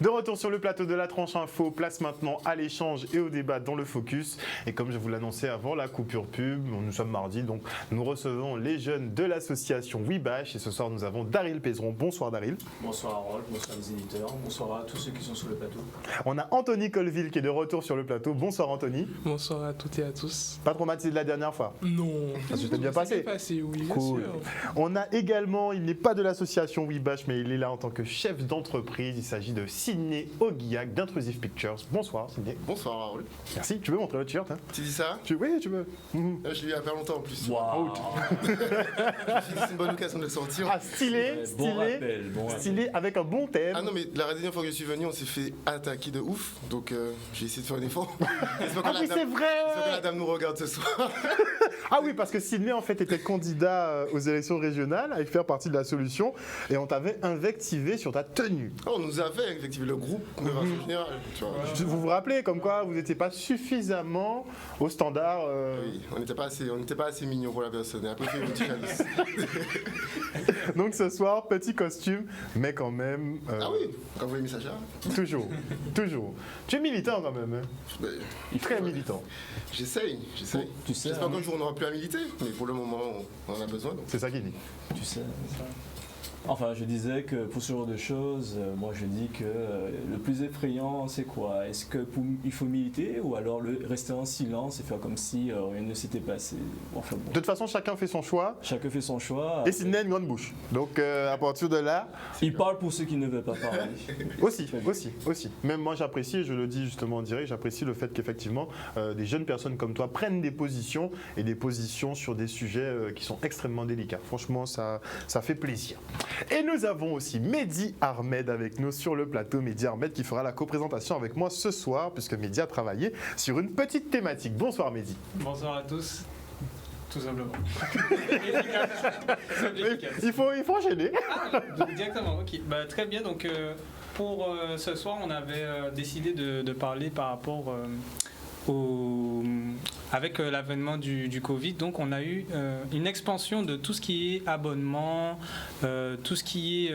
De retour sur le plateau de la tranche info, place maintenant à l'échange et au débat dans le focus. Et comme je vous l'annonçais avant la coupure pub, nous sommes mardi, donc nous recevons les jeunes de l'association WeBash. Et ce soir, nous avons Daryl Pézeron. Bonsoir Daryl. Bonsoir Harold, bonsoir les éditeurs, bonsoir à tous ceux qui sont sur le plateau. On a Anthony Colville qui est de retour sur le plateau. Bonsoir Anthony. Bonsoir à toutes et à tous. Pas traumatisé de la dernière fois? Non. Ça s'était bien passé? Oui, bien cool. sûr. On a également, il n'est pas de l'association WeBash, mais il est là en tant que chef d'entreprise. Il s'agit de Sidney Oguiac d'Intrusive Pictures. Bonsoir Sidney. Bonsoir Harold. Merci, tu veux montrer le t-shirt hein? Tu dis ça? Oui, tu veux. Je l'ai eu il y a pas longtemps en plus. Wow. C'est une bonne occasion de le sortir. Ah, stylé, Bon stylé, rappel, bon rappel. stylé avec un bon thème. Ah non mais la dernière fois que je suis venu on s'est fait attaquer de ouf. Donc j'ai essayé de faire un effort. Ah oui, c'est J'espère que la vrai. dame nous regarde ce soir. Ah oui, parce que Sidney en fait était candidat aux élections régionales avec faire partie de la solution et on t'avait invectivé sur ta tenue. Oh, on nous avait effectivement le groupe de façon générale. Tu vois. Vous vous rappelez comme quoi vous n'étiez pas suffisamment au standard. Oui, on n'était pas assez mignon pour la personne. Après fait une petite calice. Donc ce soir, petit costume, mais quand même. Ah oui, quand vous voyez message là. Toujours, toujours. Tu es militant quand même, hein? Ben, Très militant. J'essaye. Tu sais, J'espère qu'un jour on n'aura plus à militer, mais pour le moment on en a besoin. Donc. C'est ça qu'il dit. tu sais. Enfin, je disais que pour ce genre de choses, moi je dis que le plus effrayant, c'est quoi? Est-ce qu'il faut militer ou alors rester en silence et faire comme si rien ne s'était passé? Enfin bon, De toute façon, chacun fait son choix. chacun fait son choix. Et Sidney a une grande bouche. Donc à partir de là, Il parle pour ceux qui ne veulent pas parler. aussi. Même moi j'apprécie, et je le dis justement en direct, j'apprécie le fait qu'effectivement des jeunes personnes comme toi prennent des positions et des positions sur des sujets qui sont extrêmement délicats. Franchement, ça fait plaisir. Et nous avons aussi Mehdi Ahmed avec nous sur le plateau. Mehdi Ahmed qui fera la coprésentation avec moi ce soir puisque Mehdi a travaillé sur une petite thématique. Bonsoir Mehdi. Bonsoir à tous, tout simplement. Il faut enchaîner. Ah, directement, ok. Bah, très bien, donc pour ce soir, on avait décidé de parler par rapport avec l'avènement du Covid, donc on a eu une expansion de tout ce qui est abonnement, tout ce qui est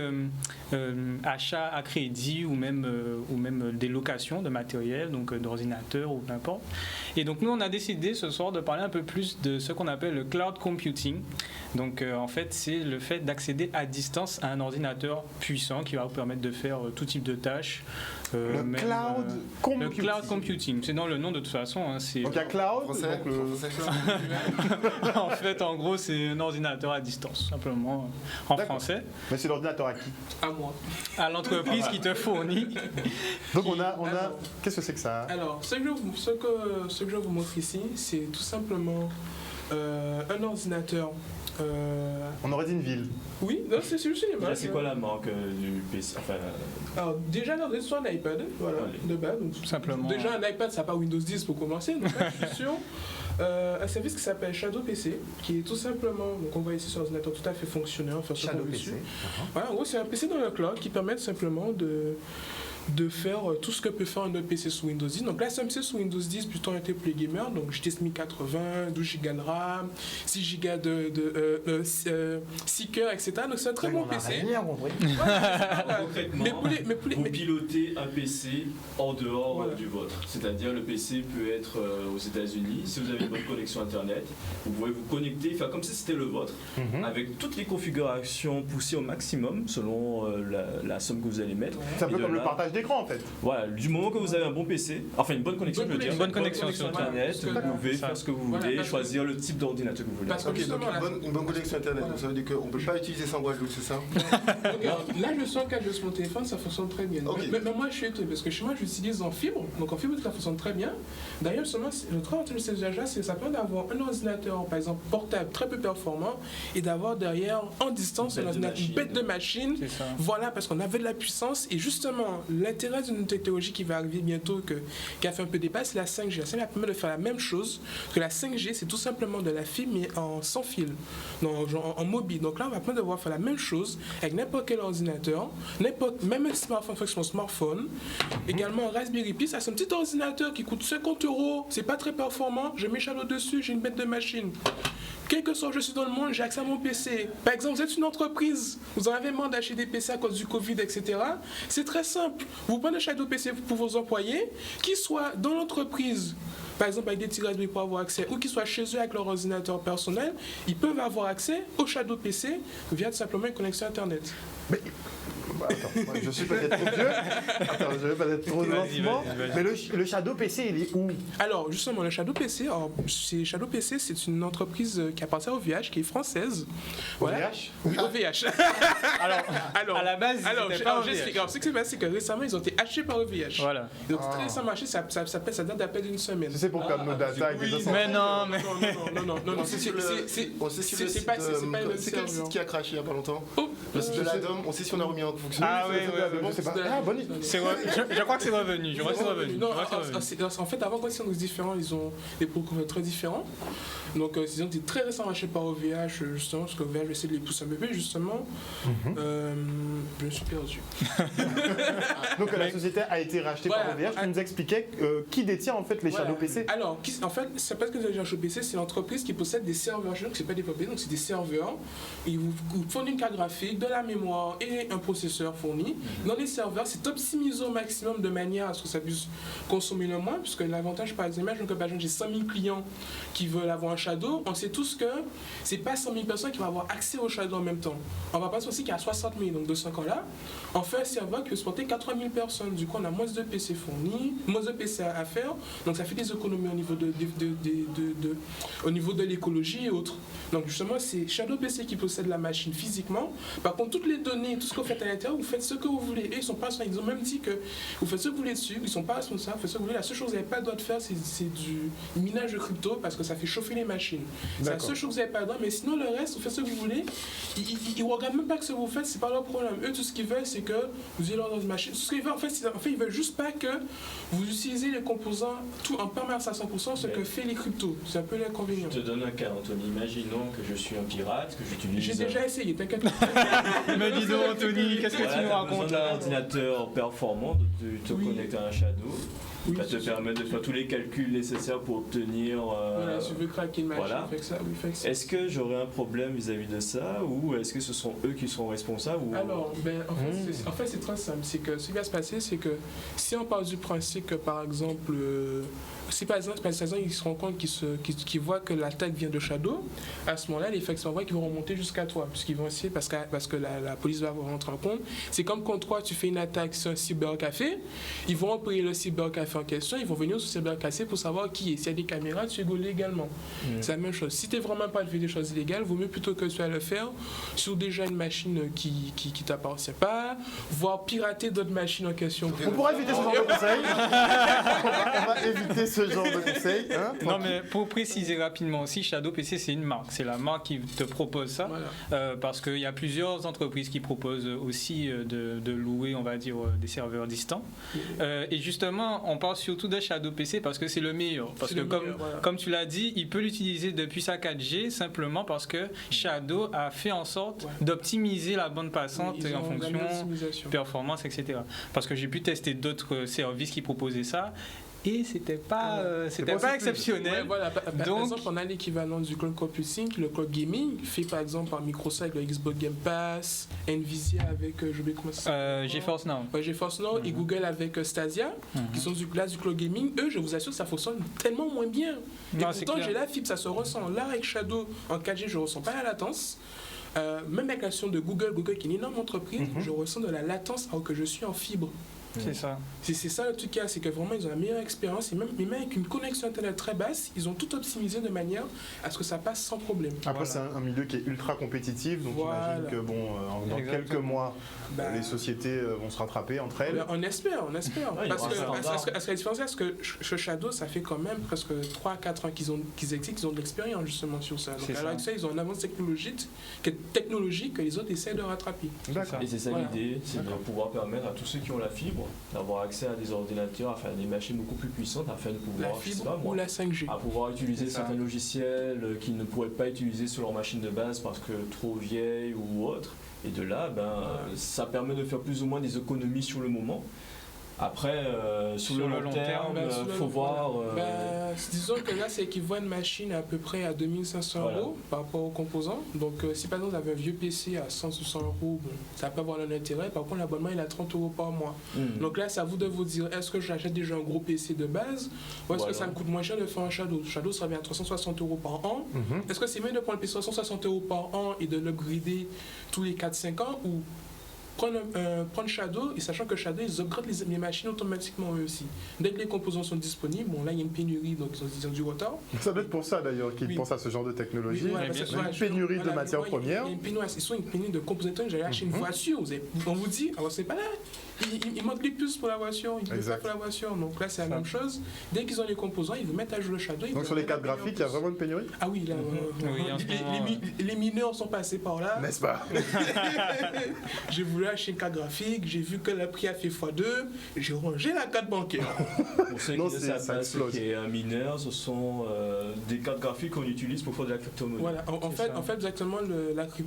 achat à crédit ou même des locations de matériel, donc d'ordinateurs ou peu importe. Et donc nous on a décidé ce soir de parler un peu plus de ce qu'on appelle le cloud computing. Donc en fait c'est le fait d'accéder à distance à un ordinateur puissant qui va vous permettre de faire tout type de tâches. Le cloud computing, c'est dans le nom de toute façon. Hein, donc il y a cloud. Français, En fait, en gros, c'est un ordinateur à distance, simplement en français. Mais c'est l'ordinateur à qui? À moi. À l'entreprise qui te fournit. Donc on a. Qu'est-ce que c'est que ça? Alors, ce que je vais vous montrer ici, c'est tout simplement un ordinateur. On aurait dit une ville. Oui, non, c'est juste une Déjà, image. c'est quoi la marque du PC? Enfin, Alors, déjà, c'est un iPad, voilà, de base. Donc, Tout simplement. Déjà, un iPad, ça n'a pas Windows 10 pour commencer. Donc là, je suis sûr. Un service qui s'appelle Shadow PC, qui est tout simplement, donc on voit ici sur l'ordinateur tout à fait fonctionnel. Enfin, Shadow PC. Voilà, en gros, c'est un PC dans le cloud qui permet simplement de faire tout ce que peut faire un autre PC sous Windows 10. Donc là, c'est un PC sous Windows 10 plutôt orienté pour les gamers. Donc GTX 1080, 12 Go de RAM, 6 Go de 6 cœurs, etc. Donc c'est un très bon PC. concrètement, vous pilotez un PC en dehors du vôtre. C'est-à-dire le PC peut être aux États-Unis. Si vous avez une bonne connexion Internet, vous pouvez vous connecter, faire comme si c'était le vôtre, avec toutes les configurations poussées au maximum selon la somme que vous allez mettre. C'est un peu comme le partage d'écran en fait. Voilà, du moment que vous avez un bon PC, enfin une bonne connexion, je veux dire, Une bonne connexion sur Internet, Internet, vous pouvez faire ce que vous voulez, parce que- choisir le type d'ordinateur que vous voulez. Parce que Ok, donc justement, une bonne connexion internet, donc ça veut dire qu'on ne peut pas utiliser sans Guadeloupe, c'est ça? là, je sens qu'avec mon téléphone, ça fonctionne très bien. Ok. Mais moi, je suis étonné parce que chez moi, j'utilise en fibre. Donc en fibre, ça fonctionne très bien. D'ailleurs, seulement, le travail de ces usages-là, c'est ça permet d'avoir un ordinateur, par exemple, portable, très peu performant, et d'avoir derrière, en distance, une bête de machine. C'est ça. Voilà, parce qu'on avait de la puissance. Et justement, l'intérêt d'une technologie qui va arriver bientôt, qui a fait un peu débat, c'est la 5G. La 5G permet de faire la même chose que la 5G, c'est tout simplement de la fibre, mais sans fil, non, genre en mobile. Donc là, on va permettre de pouvoir faire la même chose avec n'importe quel ordinateur, même un smartphone, son smartphone. Également, un Raspberry Pi, ça c'est un petit ordinateur qui coûte 50 €. C'est pas très performant. Je mets Shadow dessus, j'ai une bête de machine. quel que soit où je suis dans le monde, j'ai accès à mon PC. Par exemple, vous êtes une entreprise, vous en avez marre d'acheter des PC à cause du Covid, etc. C'est très simple. Vous prenez un Shadow PC pour vos employés, qu'ils soient dans l'entreprise, par exemple avec des tirages pour avoir accès, ou qu'ils soient chez eux avec leur ordinateur personnel, ils peuvent avoir accès au Shadow PC via tout simplement une connexion Internet. Mais, attends, je suis peut-être trop vieux. Attends, je vais peut-être trop lentement. Mais le Shadow PC, il est où? Alors, justement, le Shadow PC, Shadow PC, c'est une entreprise qui appartient au OVH, qui est française. OVH? Oui, OVH. Alors, à la base, j'explique. Alors, ce qui s'est passé, c'est que récemment, ils ont été achetés par OVH. Voilà. Donc, très récemment acheté, ça date d'à peine d'une semaine. C'est pour perdre nos data et des autres. Mais non, mais... On sait sur le c'est pas le c'est quel site qui a craché il y a pas longtemps? Le site de l'ADOM, on sait si on a remis en fonction. Ah oui, bon, c'est pas... Ah, bonne idée. Je crois que c'est revenu. Non, en fait, avant, quand ils sont différents, ils ont des programmes très différents. Donc, ils ont été très récemment achetés par OVH, justement, parce qu'OVH va essayer de les pousser un peu plus, justement. Je me suis perdu. Donc, la société a été rachetée par OVH. Tu nous expliquais qui détient en fait les Shadow PC. Alors, en fait, c'est pas que les Shadow PC, c'est l'entreprise qui possède des serveurs. Donc, c'est pas développé, donc c'est des serveurs. Ils vous fournissent une carte graphique, de la mémoire et un processeur fourni. Dans les serveurs, c'est optimisé au maximum de manière à ce que ça puisse consommer le moins, puisque l'avantage, par exemple, que par exemple, j'ai 100 000 clients qui veulent avoir un Shadow, on sait tous que c'est pas 100 000 personnes qui vont avoir accès au Shadow en même temps. On va passer aussi qu'il y a 60 000, donc de ce cas-là, on fait un serveur qui peut supporter 80 000 personnes. Du coup, on a moins de PC fournis, moins de PC à faire, donc ça fait des économies au niveau de l'écologie et autres. Donc justement, c'est Shadow PC qui possède la machine physiquement. Par contre, toutes les données, tout ce que vous faites à l'intérieur, vous faites ce que vous voulez. Et ils sont pas, ils ont même dit que vous faites ce que vous voulez dessus, ils sont pas responsables, vous faites ce que vous voulez. La seule chose que vous n'avez pas le droit de faire, c'est du minage de crypto parce que ça fait chauffer les machines. C'est la seule chose que vous n'avez pas le droit, mais sinon le reste, vous faites ce que vous voulez. Ils ne regardent même pas que ce que vous faites, c'est pas leur problème. Eux, tout ce qu'ils veulent, c'est que vous ayez leur machine. Tout ce qu'ils veulent, en fait, ils veulent juste pas que vous utilisez les composants tout en permanence à 100%, ce que fait les cryptos. C'est un peu l'inconvénient. Je te donne un cas, Anthony. Imaginons que je suis un pirate, que j'utilise. J'ai déjà essayé, t'inquiète pas. Mais dis donc, Anthony, qu'est-ce que tu nous racontes là? Un ordinateur performant, de te connecter à un Shadow. Oui, ça te permet de faire tous les calculs nécessaires pour obtenir. Voilà, si tu veux craquer une machine, voilà. fais que ça, oui, fais que ça. Est-ce que j'aurai un problème vis-à-vis de ça ou est-ce que ce sont eux qui seront responsables ou... Alors, en fait, c'est très simple. C'est que ce qui va se passer, c'est que si on part du principe que, par exemple, si par exemple ils se rendent compte qu'ils voient que l'attaque vient de Shadow, à ce moment-là, les factions qui vont remonter jusqu'à toi, puisqu'ils vont essayer, parce que la police va rentrer en compte. C'est comme quand toi, tu fais une attaque sur un cybercafé, ils vont employer le cybercafé en question, ils vont venir sur le cybercafé pour savoir qui est. S'il y a des caméras, tu es gaulé également. C'est la même chose. Si tu n'es vraiment pas de faire des choses illégales, vaut mieux plutôt que tu ailles le faire sur déjà une machine qui t'appartient pas, voire pirater d'autres machines en question. On pourra éviter ce genre de conseils. On va éviter ce genre de conseils. Hein, non, mais pour préciser rapidement aussi, Shadow PC, c'est une marque. C'est la marque qui te propose ça. Voilà. Parce qu'il y a plusieurs entreprises qui proposent aussi de louer, on va dire, des serveurs distants. Et justement, on parle surtout de Shadow PC parce que c'est le meilleur. Parce que comme tu l'as dit, il peut l'utiliser depuis sa 4G simplement parce que Shadow a fait en sorte d'optimiser la bande passante en fonction performance, etc. Parce que j'ai pu tester d'autres services qui proposaient ça. Et c'était pas exceptionnel. Ouais, voilà. Par exemple, on a l'équivalent du cloud computing, le cloud gaming, fait par exemple par Microsoft avec le Xbox Game Pass, Nvidia avec, je vais comment ça s'appelle GeForce Now. Ouais, GeForce Now et Google avec Stadia, qui sont du cloud gaming. Eux, je vous assure que ça fonctionne tellement moins bien. Et pourtant, j'ai la fibre, ça se ressent. Là, avec Shadow en 4G, je ne ressens pas la latence. Même avec l'action de Google qui est une énorme entreprise, je ressens de la latence alors que je suis en fibre. C'est ça. C'est ça le truc, c'est que vraiment ils ont la meilleure expérience et même avec une connexion internet très basse, ils ont tout optimisé de manière à ce que ça passe sans problème. Après, c'est un milieu qui est ultra compétitif, donc j'imagine que dans quelques mois, les sociétés vont se rattraper entre elles. On espère. Parce que la différence, c'est que ce Shadow, ça fait quand même presque 3-4 ans qu'ils existent, qu'ils ont de l'expérience justement sur ça. Donc à l'heure actuelle, ils ont une avance technologique que les autres essaient de rattraper. Et c'est ça l'idée, c'est de pouvoir permettre à tous ceux qui ont la fibre d'avoir accès à des ordinateurs, à des machines beaucoup plus puissantes afin de pouvoir, la fibre ou la 5G, à pouvoir utiliser certains logiciels qu'ils ne pourraient pas utiliser sur leur machine de base parce que trop vieilles ou autre. Et de là, ça permet de faire plus ou moins des économies sur le moment. Après, sur le long terme, il faut voir. Disons que là, c'est équivalent à une machine à peu près à 2500 € par rapport aux composants. Donc, si par exemple vous avez un vieux PC à 100 ou 100 €, bon, ça va pas avoir l'intérêt. Par contre, l'abonnement, il est à 30 € par mois. Donc là, c'est à vous de vous dire, est-ce que j'achète déjà un gros PC de base ou est-ce que ça me coûte moins cher de faire un Shadow? Shadow sera bien à 360 € par an. Est-ce que c'est mieux de prendre le PC 360 € par an et de l'upgrader tous les 4-5 ans ou prendre Shadow, et sachant que Shadow, ils upgradent les machines automatiquement eux aussi. Dès que les composants sont disponibles, bon là il y a une pénurie, donc ils ont du retard. Ça doit être pour ça d'ailleurs qu'ils pensent à ce genre de technologie. Oui, il y a une pénurie de matières premières. Il y a une pénurie, une pénurie de composants. J'allais acheter une voiture, on vous dit, alors c'est pas là. Il manque des puces pour la voiture, il ne pas pour la voiture. Donc là, c'est la même chose. Dès qu'ils ont les composants, ils vous mettent à jour le Shadow. Donc sur les cartes graphiques, il y a vraiment une pénurie? Ah oui, là, les mineurs sont passés par là. N'est-ce pas? J'ai voulu acheter une carte graphique, j'ai vu que le prix a fait x2, j'ai rangé la carte bancaire. Pour ceux qui ne savent pas ce qu'est un mineur, ce sont des cartes graphiques qu'on utilise pour faire de la crypto-monnaie. Voilà, en fait, exactement,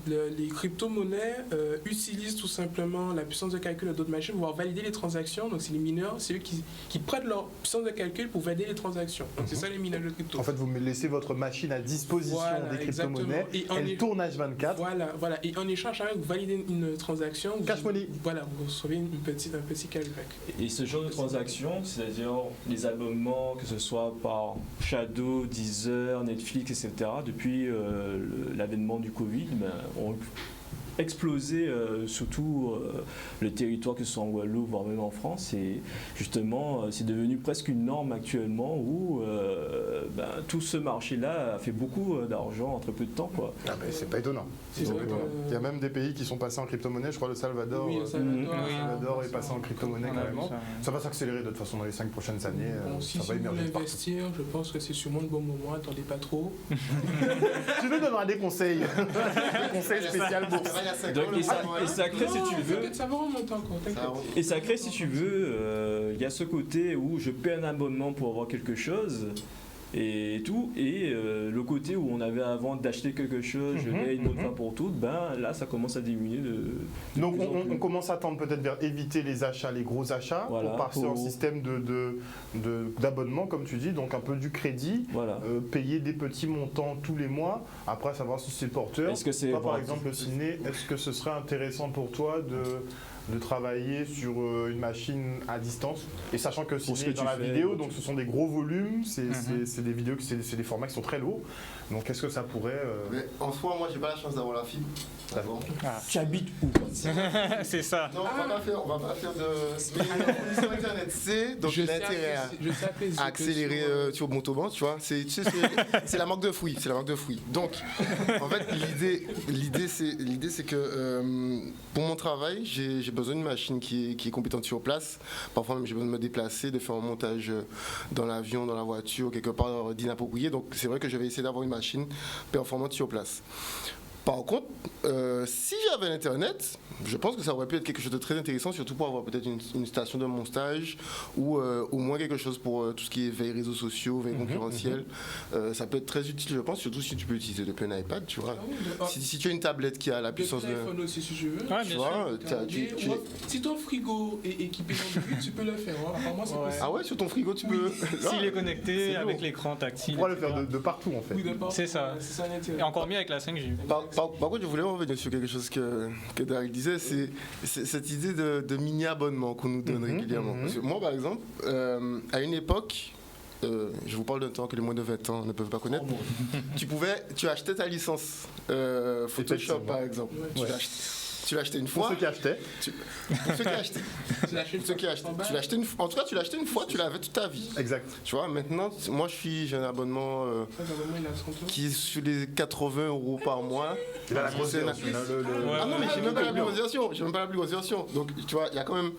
les crypto-monnaies utilisent tout simplement la puissance de calcul de d'autres machines pour valider les transactions. Donc c'est les mineurs, c'est eux qui prêtent leur puissance de calcul pour valider les transactions. Donc c'est ça les mineurs de crypto. En fait, vous laissez votre machine à disposition des crypto-monnaies, elle tourne H24. Voilà, et en échange, vous validez une transaction. Cash money. Voilà, vous recevez un petit cashback. Et ce genre de transactions, c'est-à-dire les abonnements, que ce soit par Shadow, Deezer, Netflix, etc., depuis l'avènement du Covid, ont explosé surtout le territoire, que ce soit en Guadeloupe, voire même en France. Et justement, c'est devenu presque une norme actuellement où tout ce marché-là a fait beaucoup d'argent en très peu de temps, quoi. Ah ben, c'est pas étonnant. Il y a même des pays qui sont passés en crypto-monnaie, je crois le Salvador. Oui, le Salvador est passé en crypto-monnaie carrément. Ça va s'accélérer de toute façon dans les 5 prochaines années. Si ça va vous émerger voulez de partout. investir, je pense que c'est sûrement le bon moment, attendez pas trop. Tu nous donneras des conseils. Des conseils spécial bourse. Donc, et ça crée, si tu veux. Ça va remonter encore, t'inquiète. Et ça crée, si tu veux, il y a ce côté où je paie un abonnement pour avoir quelque chose. Et tout, et le côté où on avait avant d'acheter quelque chose, je l'ai une bonne fois pour toutes, là ça commence à diminuer. Donc on commence à tendre peut-être vers éviter les achats, les gros achats, pour passer en système d'abonnement, comme tu dis, donc un peu du crédit, payer des petits montants tous les mois, après savoir si c'est porteur. Est-ce que c'est par exemple le ciné, est-ce que ce serait intéressant pour toi de travailler sur une machine à distance, et sachant que c'est dans la vidéo, donc ce sont des gros volumes, c'est des vidéos, c'est des formats qui sont très lourds, donc est-ce que ça pourrait... Mais en soi, moi j'ai pas la chance d'avoir la fibre. D'accord. Tu habites où? C'est ça. Non, on va pas faire de... sur Internet, c'est donc l'intérêt à accélérer sur Montauban, tu vois, c'est la marque de fruits, Donc, en fait, l'idée c'est que pour mon travail, j'ai besoin d'une machine qui est compétente sur place. Parfois même j'ai besoin de me déplacer, de faire un montage dans l'avion, dans la voiture, quelque part d'inapproprié. Donc c'est vrai que je vais essayer d'avoir une machine performante sur place. Par contre, si j'avais l'internet, je pense que ça aurait pu être quelque chose de très intéressant, surtout pour avoir peut-être une station de mon stage ou au moins quelque chose pour tout ce qui est veille réseaux sociaux, veille concurrentielle. Ça peut être très utile, je pense, surtout si tu peux utiliser depuis un iPad, tu vois. Si tu as une tablette qui a la puissance de... téléphone aussi, si tu veux. Tu vois, si ton frigo est équipé d'Android, tu peux le faire. Apparemment, c'est possible. Ah ouais, sur ton frigo, tu peux... S'il est connecté avec l'écran tactile. On pourra le faire de partout, en fait. Oui, de partout. C'est ça. Et encore mieux avec la 5G. Par contre, je voulais revenir sur quelque chose que Daryl disait, c'est cette idée de mini-abonnement qu'on nous donne régulièrement. Parce que moi, par exemple, à une époque, je vous parle d'un temps que les moins de 20 ans ne peuvent pas connaître, tu achetais ta licence Photoshop, par exemple. Tu l'as acheté une fois. Pour ceux qui achetaient. Pour ceux qui achetaient. Tu l'as acheté une fois. En tout cas, tu l'as acheté une fois, tu l'avais toute ta vie. Exact. Tu vois, maintenant, moi, j'ai un abonnement qui est sur les 80 € par mois. Il a la grosse version. Ah non, mais j'ai même pas la plus grosse version. Donc, tu vois, il y a quand même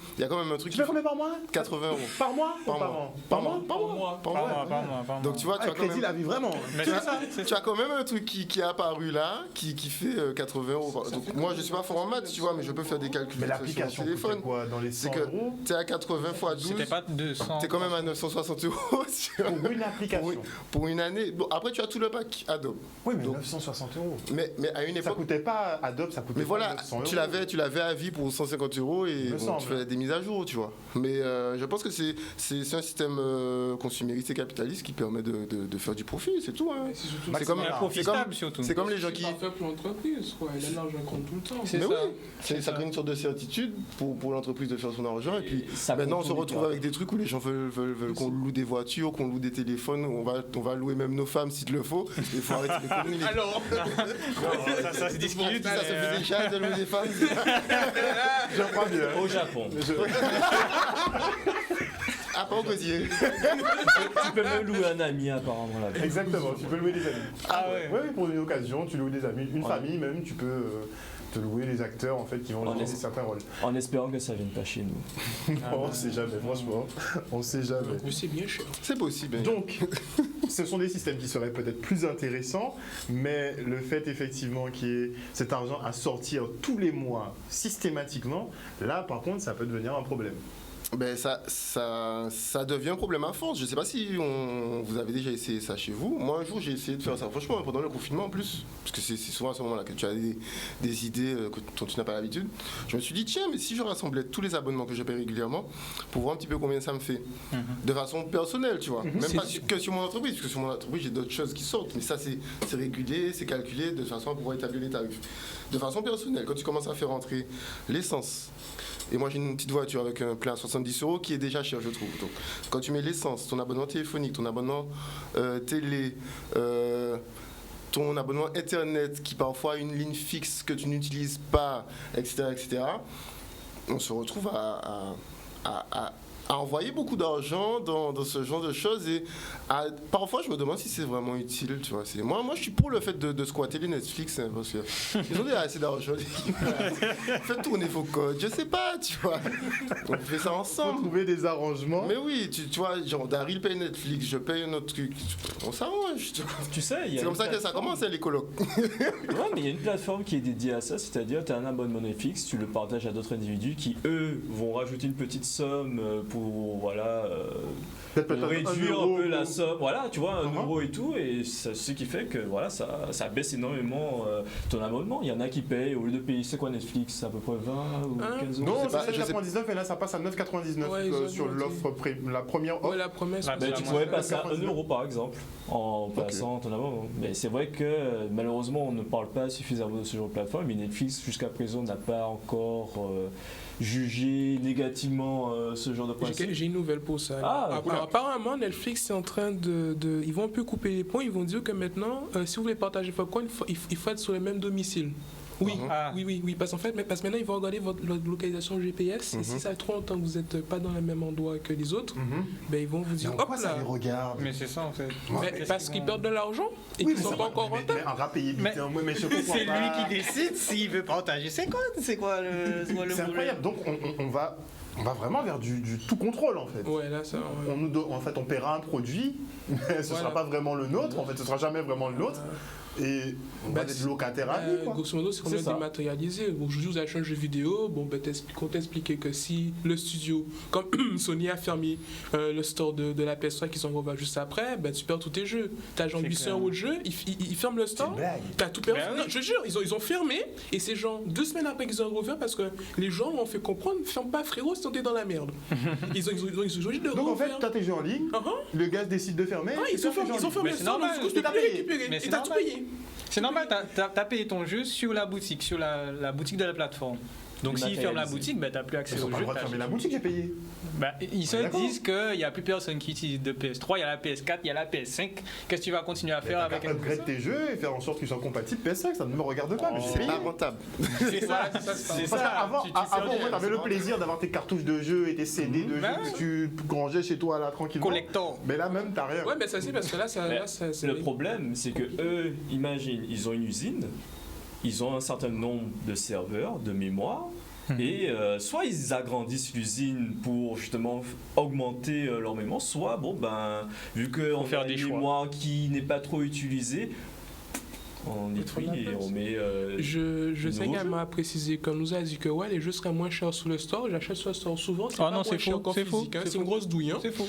un truc. Tu fais combien par mois? 80 €. Par mois ou par an? Par mois. Donc, tu vois, tu as quand même... la vie vraiment. Tu as quand même un truc qui est apparu là, qui fait 80 €. Donc, moi, je suis pas fort en maths. tu vois, mais je peux faire des calculs Mais sur mon l'application téléphone. coûtait quoi dans les 100 C'est que euros t'es à 80 fois 12. C'était pas 200. T'es quand même à 960 euros pour une application. pour une année. Bon, après, tu as tout le pack Adobe. Oui, mais Donc, 960 euros. Mais à une Ça époque. coûtait pas Adobe, ça coûtait Mais pas voilà, 900 euros. tu l'avais à vie pour 150 euros et me bon, semble. tu fais des mises à jour, tu vois. Mais je pense que c'est un système consumériste et capitaliste qui permet de faire du profit, c'est tout. Hein. C'est comme profitable surtout. C'est comme les gens qui. C'est pas fait pour l'entreprise, quoi. Il a l'argent compte tout le temps. C'est Mais ça. oui, ça crée une sorte de certitude pour l'entreprise de faire son argent. Et puis ça maintenant, on se contourne retrouve pas. avec des trucs où les gens veulent qu'on loue des voitures, qu'on loue des téléphones. On va louer même nos femmes s'il le faut. Il faut arrêter les conneries. Alors, ça se discute. Ça se fait déjà de louer des femmes. Je crois bien. Au Japon. Ah, pas au gosier. Tu peux même louer un ami apparemment là. Exactement, tu peux louer des amis. Ah ouais. Oui, pour une occasion, tu loues des amis. Une Ouais. famille même, tu peux te louer les acteurs en fait qui vont jouer certains rôles. En espérant que ça vienne pas chez nous. On sait jamais, franchement. On sait jamais. mais c'est bien cher. C'est possible. Hein. Donc, ce sont des systèmes qui seraient peut-être plus intéressants, mais le fait effectivement qu'il y ait cet argent à sortir tous les mois systématiquement, là par contre ça peut devenir un problème. Ben ça devient un problème à force. Je ne sais pas si vous avez déjà essayé ça chez vous. Moi, un jour, j'ai essayé de faire ça. Franchement, pendant le confinement en plus, parce que c'est souvent à ce moment-là que tu as des idées dont tu n'as pas l'habitude. Je me suis dit, tiens, mais si je rassemblais tous les abonnements que je paie régulièrement pour voir un petit peu combien ça me fait, de façon personnelle, tu vois. Même pas que sur mon entreprise, parce que sur mon entreprise, j'ai d'autres choses qui sortent. Mais ça, c'est régulier, c'est calculé de façon à pouvoir établir les tarifs. De façon personnelle, quand tu commences à faire rentrer l'essence, et moi j'ai une petite voiture avec un plein à 70 euros qui est déjà cher, je trouve. Donc, quand tu mets l'essence, ton abonnement téléphonique, ton abonnement télé, ton abonnement internet qui parfois a une ligne fixe que tu n'utilises pas, etc., on se retrouve à envoyer beaucoup d'argent dans ce genre de choses et parfois je me demande si c'est vraiment utile, tu vois. Moi je suis pour le fait de squatter les Netflix hein, parce qu'ils ont déjà assez d'argent. Faites tourner vos codes, je sais pas, tu vois. On fait ça Faut ensemble. trouver des arrangements. Mais oui, tu vois, genre Daryl paye Netflix, je paye un autre truc. On s'arrange, tu vois. Tu sais, il y a C'est comme une ça que ça plateforme- commence, hein, les colocs. Ouais, mais il y a une plateforme qui est dédiée à ça, c'est-à-dire tu as un abonnement Netflix, tu le partages à d'autres individus qui, eux, vont rajouter une petite somme pour voilà, Peut-être réduire un un peu la euro. somme, voilà, tu vois, 1 Uh-huh. euro et tout, et ce qui fait que voilà, ça baisse énormément ton abonnement. Il y en a qui payent, au lieu de payer, c'est quoi Netflix, à peu près 20 ou 15 euros. Non, sais pas, c'est je sais 7,99 et là ça passe à 9,99 Ouais, ils ont sur dit. l'offre, la première offre. Ouais, la promesse. Ah, Ben, c'est tu la pourrais moitié. passer à 1 euro par exemple en passant ton abonnement. Mais c'est vrai que malheureusement on ne parle pas suffisamment de ce genre de plateforme. Mais Netflix jusqu'à présent n'a pas encore jugé négativement ce genre de principe. J'ai une nouvelle pour ça. Ah, cool. Alors, apparemment, Netflix est en train ils vont un peu couper les points. Ils vont dire que maintenant, si vous voulez partager Popcorn, il faut être sur le même domicile. Oui, Ah. oui, parce que maintenant ils vont regarder votre localisation GPS et si ça fait trop longtemps que vous n'êtes pas dans le même endroit que les autres, ben ils vont vous dire Pourquoi hop ça là. les regarde? Mais c'est ça en fait. Mais parce qu'ils perdent de l'argent et Oui, qu'ils mais sont ça pas va, encore mais rentables. un rat payé Mais- putain, mais je comprends C'est pas. lui qui décide s'il veut partager. C'est quoi le C'est problème? incroyable. Donc on va vraiment vers du tout contrôle en fait. Ouais, là ça. ouais. En fait, on paiera un produit, mais ce ne Voilà. sera pas vraiment le nôtre. En fait, ce sera jamais vraiment le nôtre. Et on va Bah, être locataire à vie, quoi. Grosso modo, c'est complètement ça. dématérialisé. Aujourd'hui, vous achetez un jeu vidéo, bon, ben, on t'expliquait que si le studio, comme Sony a fermé le store de la PS3 qui sont revenus juste après, ben, tu perds tous tes jeux. T'as genre C'est 800 clair. euros de jeux, ils ferment le C'est store, une blague. t'as tout perdu. Ben oui. Non, je te jure, ils ont fermé, et c'est genre 2 semaines après qu'ils ont rouvert parce que les gens ont fait comprendre, ferme pas frérot, sinon t'es dans la merde. Ils ont obligé de Donc en fait, rouvrir. tu as tes jeux en ligne, le gars décide de fermer. Ah, et ils ont ferme tes jeux en fermé ligne. le c'est store, normal, donc du coup, mais tu t'as peux plus payé. récupérer. Mais Et c'est t'as tout normal. payé. C'est normal, t'as payé ton jeu sur la boutique, sur la boutique de la plateforme. Donc s'ils ferment la boutique, ben, t'as plus accès Ils au n'ont pas jeu. le droit de fermer la boutique, j'ai payé. Ben, ils se D'accord. disent qu'il n'y a plus personne qui utilise de PS3, il y a la PS4, il y a la PS5. Qu'est-ce que tu vas continuer à faire T'as avec qu'à upgrade tes jeux et faire en sorte qu'ils soient compatibles PS5, ça ne me regarde pas, mais j'ai C'est payé. pas rentable. C'est ça, c'est ça, c'est c'est Parce ça. qu'avant, Tu avant, fais tu avais le plaisir d'avoir tes cartouches de jeux et tes CD de jeux Ben que tu rangeais chez toi là tranquillement. collector. Mais là même, t'as rien. Ouais, mais ça c'est parce que là, Mais c'est le problème, c'est que eux, imagine, ils ont une usine, ils ont un certain nombre de serveurs, de mémoire, et soit ils agrandissent l'usine pour justement augmenter leur mémoire, soit, bon, ben, vu qu'on faire a des une choix. mémoire qui n'est pas trop utilisée, on détruit et on met. Je sais également à préciser, comme nous a dit que ouais, les jeux seraient moins chers sous le store. J'achète sur le store souvent. C'est pas moins cher qu'en physique. C'est une grosse douille. C'est faux.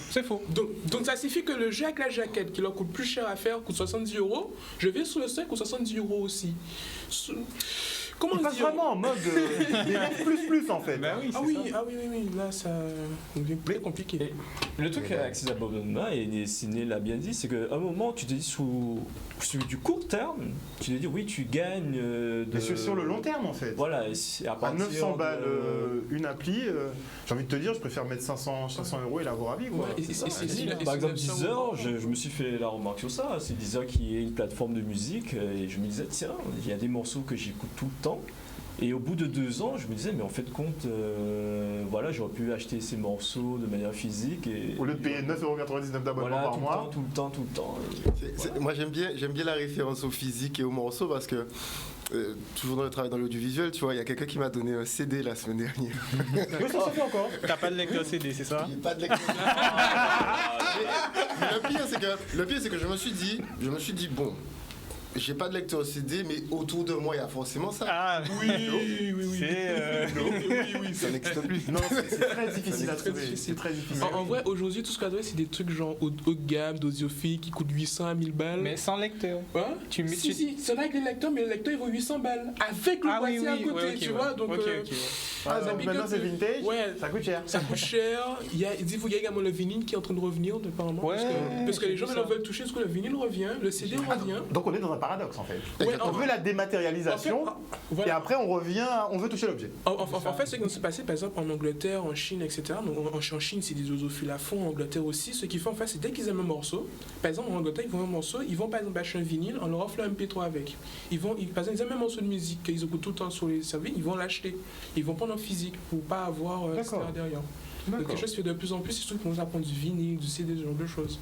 C'est faux. Donc ça signifie que le jeu avec la jaquette qui leur coûte plus cher à faire coûte 70 €. Je vais sur le store coûte 70 € aussi. Comment passe vraiment en mode plus en fait. Ben oui, oui, là ça devient plus compliqué. Et le truc avec ces abonnements, et Ciné l'a bien dit, c'est qu'à un moment tu te dis sur du court terme, tu te dis oui tu gagnes. Mais sur le long terme en fait. Voilà, à 900 balles une appli, j'ai envie de te dire, je préfère mettre 500 € et l'avoir à vie. Quoi. Par exemple Deezer, je me suis fait la remarque sur ça, c'est Deezer qui est une plateforme de musique, et je me disais tiens, il y a des morceaux que j'écoute tout le temps. Et au bout de 2 ans, je me disais, mais en fait, compte, voilà, j'aurais pu acheter ces morceaux de manière physique. Et, au lieu de payer 9,99 € d'abonnement par mois. Tout le temps. Voilà. Moi, j'aime bien la référence au physique et au morceau parce que, toujours dans le travail dans l'audiovisuel, tu vois, il y a quelqu'un qui m'a donné un CD la semaine dernière. Oui, ça fait encore. T'as pas de lecteur CD, c'est ça? Pas de lecteur CD. Mais le pire, c'est que je me suis dit, bon. J'ai pas de lecteur CD, mais autour de moi, il y a forcément ça. Ah oui. Ça n'existe plus. Non, c'est très difficile à trouver. C'est très difficile. En vrai, aujourd'hui, tout ce qu'on a trouvé, c'est des trucs genre haut de gamme, d'audiophile, qui coûtent 800 à 1000 balles. Mais sans lecteur. Ouais. Si, c'est vrai avec les lecteurs, mais le lecteur, il vaut 800 balles. Avec le boîtier à côté, tu vois. Donc, donc maintenant, c'est vintage. Ouais, ça coûte cher. Ça coûte cher. Il y a également le vinyle qui est en train de revenir, apparemment. Parce que les gens veulent toucher, parce que le vinyle revient, le CD revient. Donc, on est dans un paradoxe en fait. On veut la dématérialisation et après on revient, on veut toucher l'objet. En fait, ce qui s'est passé par exemple en Angleterre, en Chine, etc. Donc, en Chine, c'est des audophiles à fond, en Angleterre aussi. Ce qu'ils font en fait, c'est dès qu'ils aiment un morceau, par exemple en Angleterre, ils vont un morceau, ils vont par exemple acheter un vinyle, on leur offre le MP3 avec. Par exemple, ils aiment un morceau de musique qu'ils écoutent tout le temps sur les services, ils vont l'acheter. Ils vont prendre en physique pour pas avoir ça derrière. Donc quelque chose se fait de plus en plus, c'est surtout qu'on apprend du vinyle, du CD, ce genre de choses.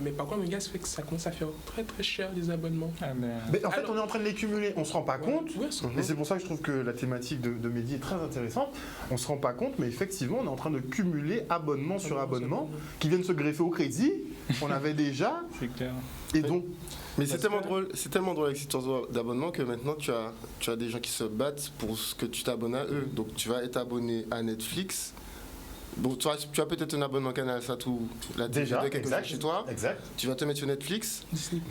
Mais par contre, les gars, ça fait que ça commence à faire très très cher les abonnements. Mais en fait, on est en train de les cumuler, on se rend pas compte. Et c'est pour ça que je trouve que la thématique de Mehdi est très intéressante. On se rend pas compte, mais effectivement, on est en train de cumuler abonnement sur abonnement qui viennent se greffer au crédit qu'on avait déjà. C'est clair. Et donc. Mais c'est tellement drôle avec cette histoire d'abonnement que maintenant tu as des gens qui se battent pour ce que tu t'abonnes à eux. Donc tu vas être abonné à Netflix. Bon, tu as peut-être un abonnement Canal Satou, la déjà, de quelque chose chez toi. Exact. Tu vas te mettre sur Netflix.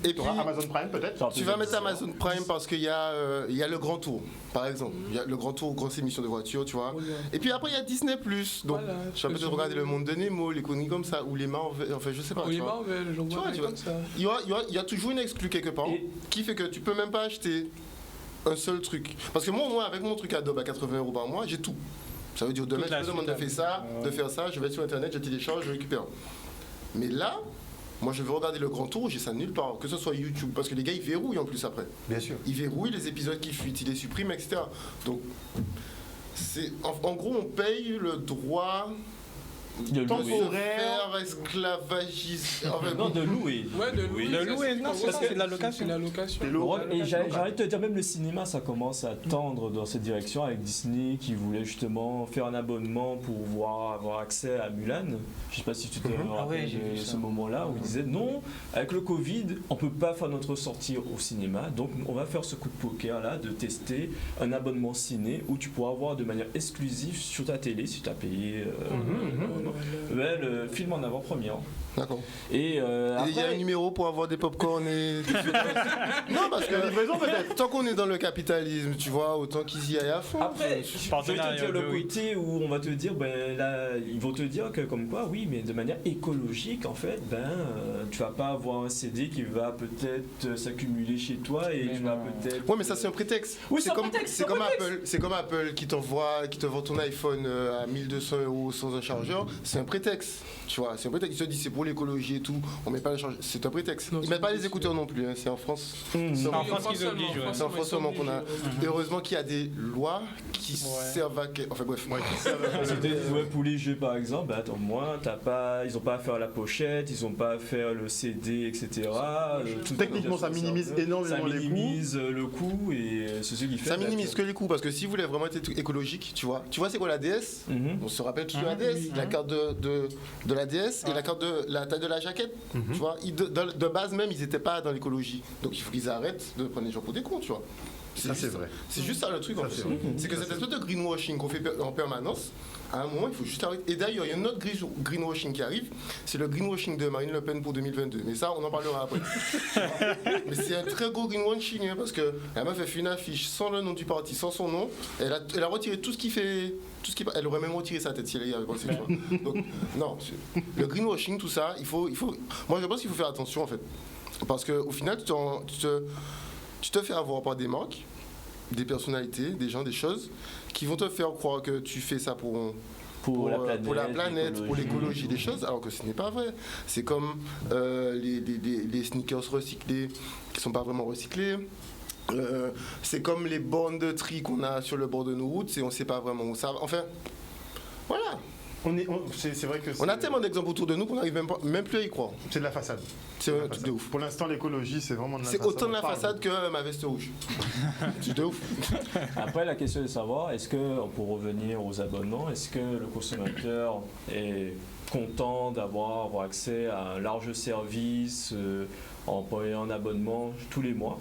Et puis Amazon Prime peut-être. Tu vas mettre Amazon Prime parce qu'il y a le Grand Tour, par exemple. Il y a le Grand Tour, grosse émission de voiture, tu vois. Et puis après il y a Disney+. Donc tu vas peut-être regarder Le Monde de Nemo, les conneries comme ça, ou les Marvel, enfin je sais pas. Les Marvel, tu vois, comme ça. Il y a toujours une exclue quelque part qui fait que tu peux même pas acheter un seul truc. Parce que moi avec mon truc Adobe à 80 € par mois, j'ai tout. Ça veut dire demain, je me demande de faire ça, je vais sur internet, je télécharge, je récupère. Mais là, moi je veux regarder le Grand Tour, j'ai ça nulle part, que ce soit YouTube, parce que les gars ils verrouillent en plus après. Bien sûr. Ils verrouillent les épisodes qui fuitent, ils les suppriment, etc. Donc, en gros, on paye le droit temporaire, esclavagiste. Non, de louer. Ouais, de louer. Non, c'est de la location. Et j'arrête de te dire, même le cinéma, ça commence à tendre dans cette direction avec Disney qui voulait justement faire un abonnement pour pouvoir avoir accès à Mulan. Je sais pas si tu te rappelles de ce moment-là où il disait non, avec le Covid, on peut pas faire notre sortie au cinéma, donc on va faire ce coup de poker là de tester un abonnement ciné où tu pourras voir de manière exclusive sur ta télé si tu as payé. Le film en avant-première. D'accord. Et il y a un numéro pour avoir des pop-corn et des non, parce que livraison peut-être. Tant qu'on est dans le capitalisme, tu vois, autant qu'ils y aillent à fond. Après, je vais te dire le côté où on va te dire, là, ils vont te dire que comme quoi, oui, mais de manière écologique, en fait, tu vas pas avoir un CD qui va peut-être s'accumuler chez toi et tu vas peut-être. Ouais, mais ça c'est un prétexte. Oui, c'est comme Apple qui te vend ton iPhone à 1200 € sans un chargeur. C'est un prétexte. Tu vois, c'est un prétexte. Ils te disent c'est pour l'écologie et tout. On met pas le chargeur. C'est un prétexte. Ils mettent pas les écouteurs non plus. Hein. C'est en France. C'est en France qu'ils obligent. C'est en France seulement qu'on a. Heureusement qu'il y a des lois qui servent à. Enfin bref. Pour les jeux par exemple, au moins ils ont pas à faire la pochette, ils ont pas à faire le CD, etc. Techniquement, ça minimise énormément les coûts. Ça minimise le coût et c'est ce qui fait. Ça minimise que les coûts parce que si vous voulez vraiment être écologique, tu vois c'est quoi la DS? On se rappelle tous de la DS, la carte carte de la DS et la carte de la taille de la jaquette. Tu vois, de base même, ils n'étaient pas dans l'écologie. Donc il faut qu'ils arrêtent de prendre les gens pour des cons, tu vois. C'est vrai. C'est juste ça le truc, en fait. C'est que cette espèce de greenwashing qu'on fait en permanence, à un moment, il faut juste arrêter. Et d'ailleurs, il y a un autre greenwashing qui arrive, c'est le greenwashing de Marine Le Pen pour 2022. Mais ça, on en parlera après. Mais c'est un très gros greenwashing, hein, parce que la meuf a fait une affiche sans le nom du parti, sans son nom. Elle a retiré tout ce qui fait... elle aurait même retiré sa tête si elle y avait pensé. Donc, non, le greenwashing, tout ça, il faut... Moi, je pense qu'il faut faire attention, en fait. Parce qu'au final, tu te fais avoir par des marques, des personnalités, des gens, des choses qui vont te faire croire que tu fais ça pour la planète, pour l'écologie, des choses, alors que ce n'est pas vrai. C'est comme les sneakers recyclés qui ne sont pas vraiment recyclés. C'est comme les bornes de tri qu'on a sur le bord de nos routes, on ne sait pas vraiment où ça va. Enfin, voilà. C'est vrai que on a tellement d'exemples autour de nous qu'on n'arrive même plus à y croire. C'est de la façade. C'est un truc de ouf. Pour l'instant, l'écologie, c'est vraiment de la façade. C'est autant de la façade que ma veste rouge. C'est de ouf. Après, la question est de savoir, est-ce que, pour revenir aux abonnements, est-ce que le consommateur est content d'avoir accès à un large service en payant un abonnement tous les mois?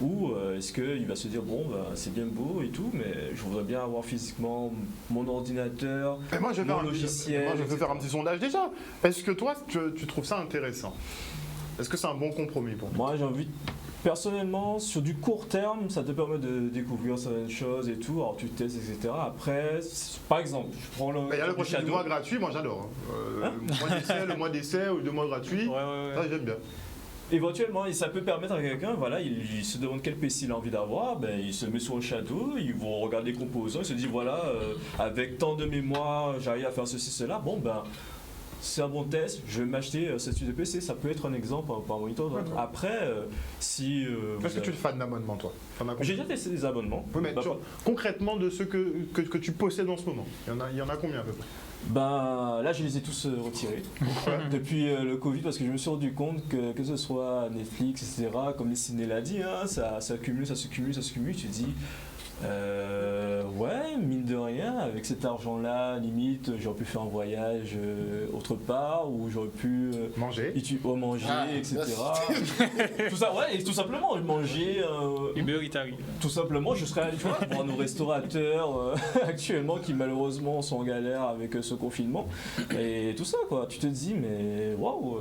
Ou est-ce qu'il va se dire, bon, c'est bien beau et tout, mais je voudrais bien avoir physiquement mon ordinateur, mon logiciel. Moi, je veux faire un petit sondage déjà. Est-ce que toi, tu trouves ça intéressant? Est-ce que c'est un bon compromis pour toi? Moi, j'ai envie, personnellement, sur du court terme, ça te permet de découvrir certaines choses et tout. Alors, tu testes, etc. Après, par exemple, je prends le. Il y a le prochain du mois gratuit, moi j'adore. Le mois d'essai ou 2 mois gratuits, ça j'aime bien. Éventuellement, et ça peut permettre à quelqu'un, voilà, il se demande quel PC il a envie d'avoir, il se met sur le Shadow, il va regarder les composants, il se dit voilà, avec tant de mémoire, j'arrive à faire ceci, cela, c'est un bon test, je vais m'acheter ce type de PC, ça peut être un exemple par moniteur. Après, si... Est-ce que tu es fan d'abonnement, toi? J'ai déjà testé des abonnements. Oui, mais concrètement, de ceux que tu possèdes en ce moment, il y en a combien à peu près? Là, je les ai tous retirés depuis le Covid, parce que je me suis rendu compte que ce soit Netflix, etc., comme Ciné l'a dit, ça cumule, ça se cumule. Tu te dis, ouais, mine de rien, avec cet argent-là, limite, j'aurais pu faire un voyage autre part, ou j'aurais pu manger, etc. Tout ça, ouais, et tout simplement, manger. Uber Eats arrive. Tout simplement, je serais allé voir nos restaurateurs actuellement qui malheureusement sont en galère avec ce confinement. Et tout ça, quoi. Tu te dis, mais waouh.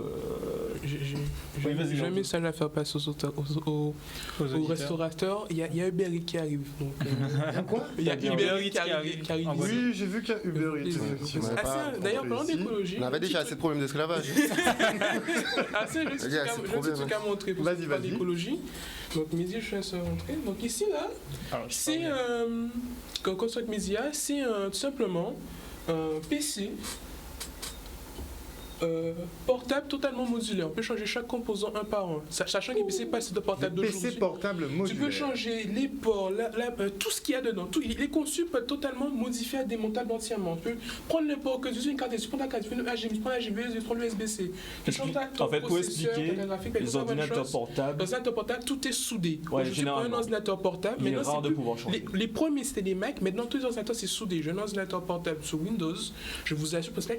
J'ai un message à faire passer aux restaurateurs. Il y a Uber Eats qui arrive. Donc, il y a Uber Eats qui arrive. Oui, j'ai vu qu'il y a Uber Eats. D'ailleurs, parlant d'écologie. On avait déjà assez de problèmes d'esclavage. Assez, je suis qu'à montrer pour parler d'écologie. Donc, Midi, je suis à se montrer. Donc, ici, là, c'est. Quand on soit Midi, c'est tout simplement un PC. Portable totalement modulaire. On peut changer chaque composant un par un. Sachant que les PC pas de portable d'aujourd'hui. PC portable modulaire. Tu peux changer les ports, tout ce qu'il y a dedans. Il est conçu pour être totalement modifié, démontable entièrement. Tu peux prendre n'importe que tu veux une carte, tu prends ta carte, tu prends un HDMI, tu prends un HDMI, tu prends l'USB-C. En fait, pour expliquer, les ordinateurs portables. L'ordinateur portable, tout est soudé. Ouais, je prends un ordinateur portable. Il est rare de pouvoir changer. Les premiers c'était des Mac, maintenant tous les ordinateurs c'est soudé. J'ai un ordinateur portable sur Windows, je vous assure parce que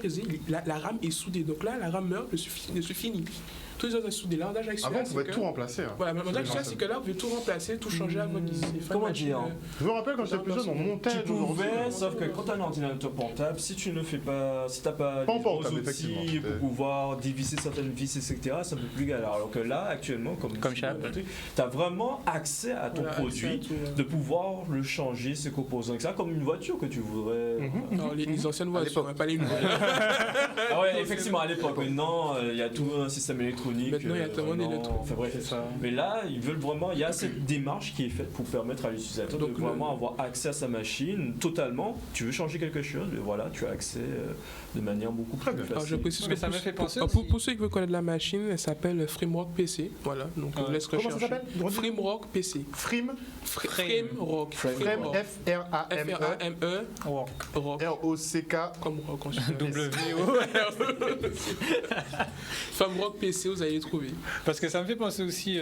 la RAM est soudée. Donc là, la RAM meurt, je suis fini. Tous les autres soudés. L'avantage actuel, avant, on pouvait tout remplacer. Voilà, l'avantage actuel, c'est que là, vous pouvez tout remplacer, tout changer avant qu'ils. Comment dire? Je me rappelle quand j'étais plus jeune, on montait. Tu pouvais, sauf que quand tu as un ordinateur portable, si tu ne fais pas, si tu n'as pas les outils pour pouvoir diviser certaines vis, etc., c'est un peu plus galère. Alors que là, actuellement, comme Chab, tu as vraiment accès à ton produit, de pouvoir le changer, ses composants, etc., comme une voiture que tu voudrais. Non, les anciennes voitures, pas les nouvelles. Ah ouais, effectivement, à l'époque. Maintenant, il y a tout un système électronique. Maintenant, il y a tellement d'électronique. Enfin bref, ça. Mais là, ils veulent vraiment. Il y a cette démarche qui est faite pour permettre à l'utilisateur de vraiment avoir accès à sa machine totalement. Tu veux changer quelque chose, et voilà, tu as accès de manière beaucoup plus facile. Alors, je précise que ça me fait penser. Pour ceux qui veulent connaître la machine, elle s'appelle Framework PC. Voilà, donc on laisse rechercher. Comment ça s'appelle? Framework PC. Framework. Frame F-R-A-M-E. R-O-C-K. Comme rock. W-O. Framework PC, vous vous allez trouver. Parce que ça me fait penser aussi,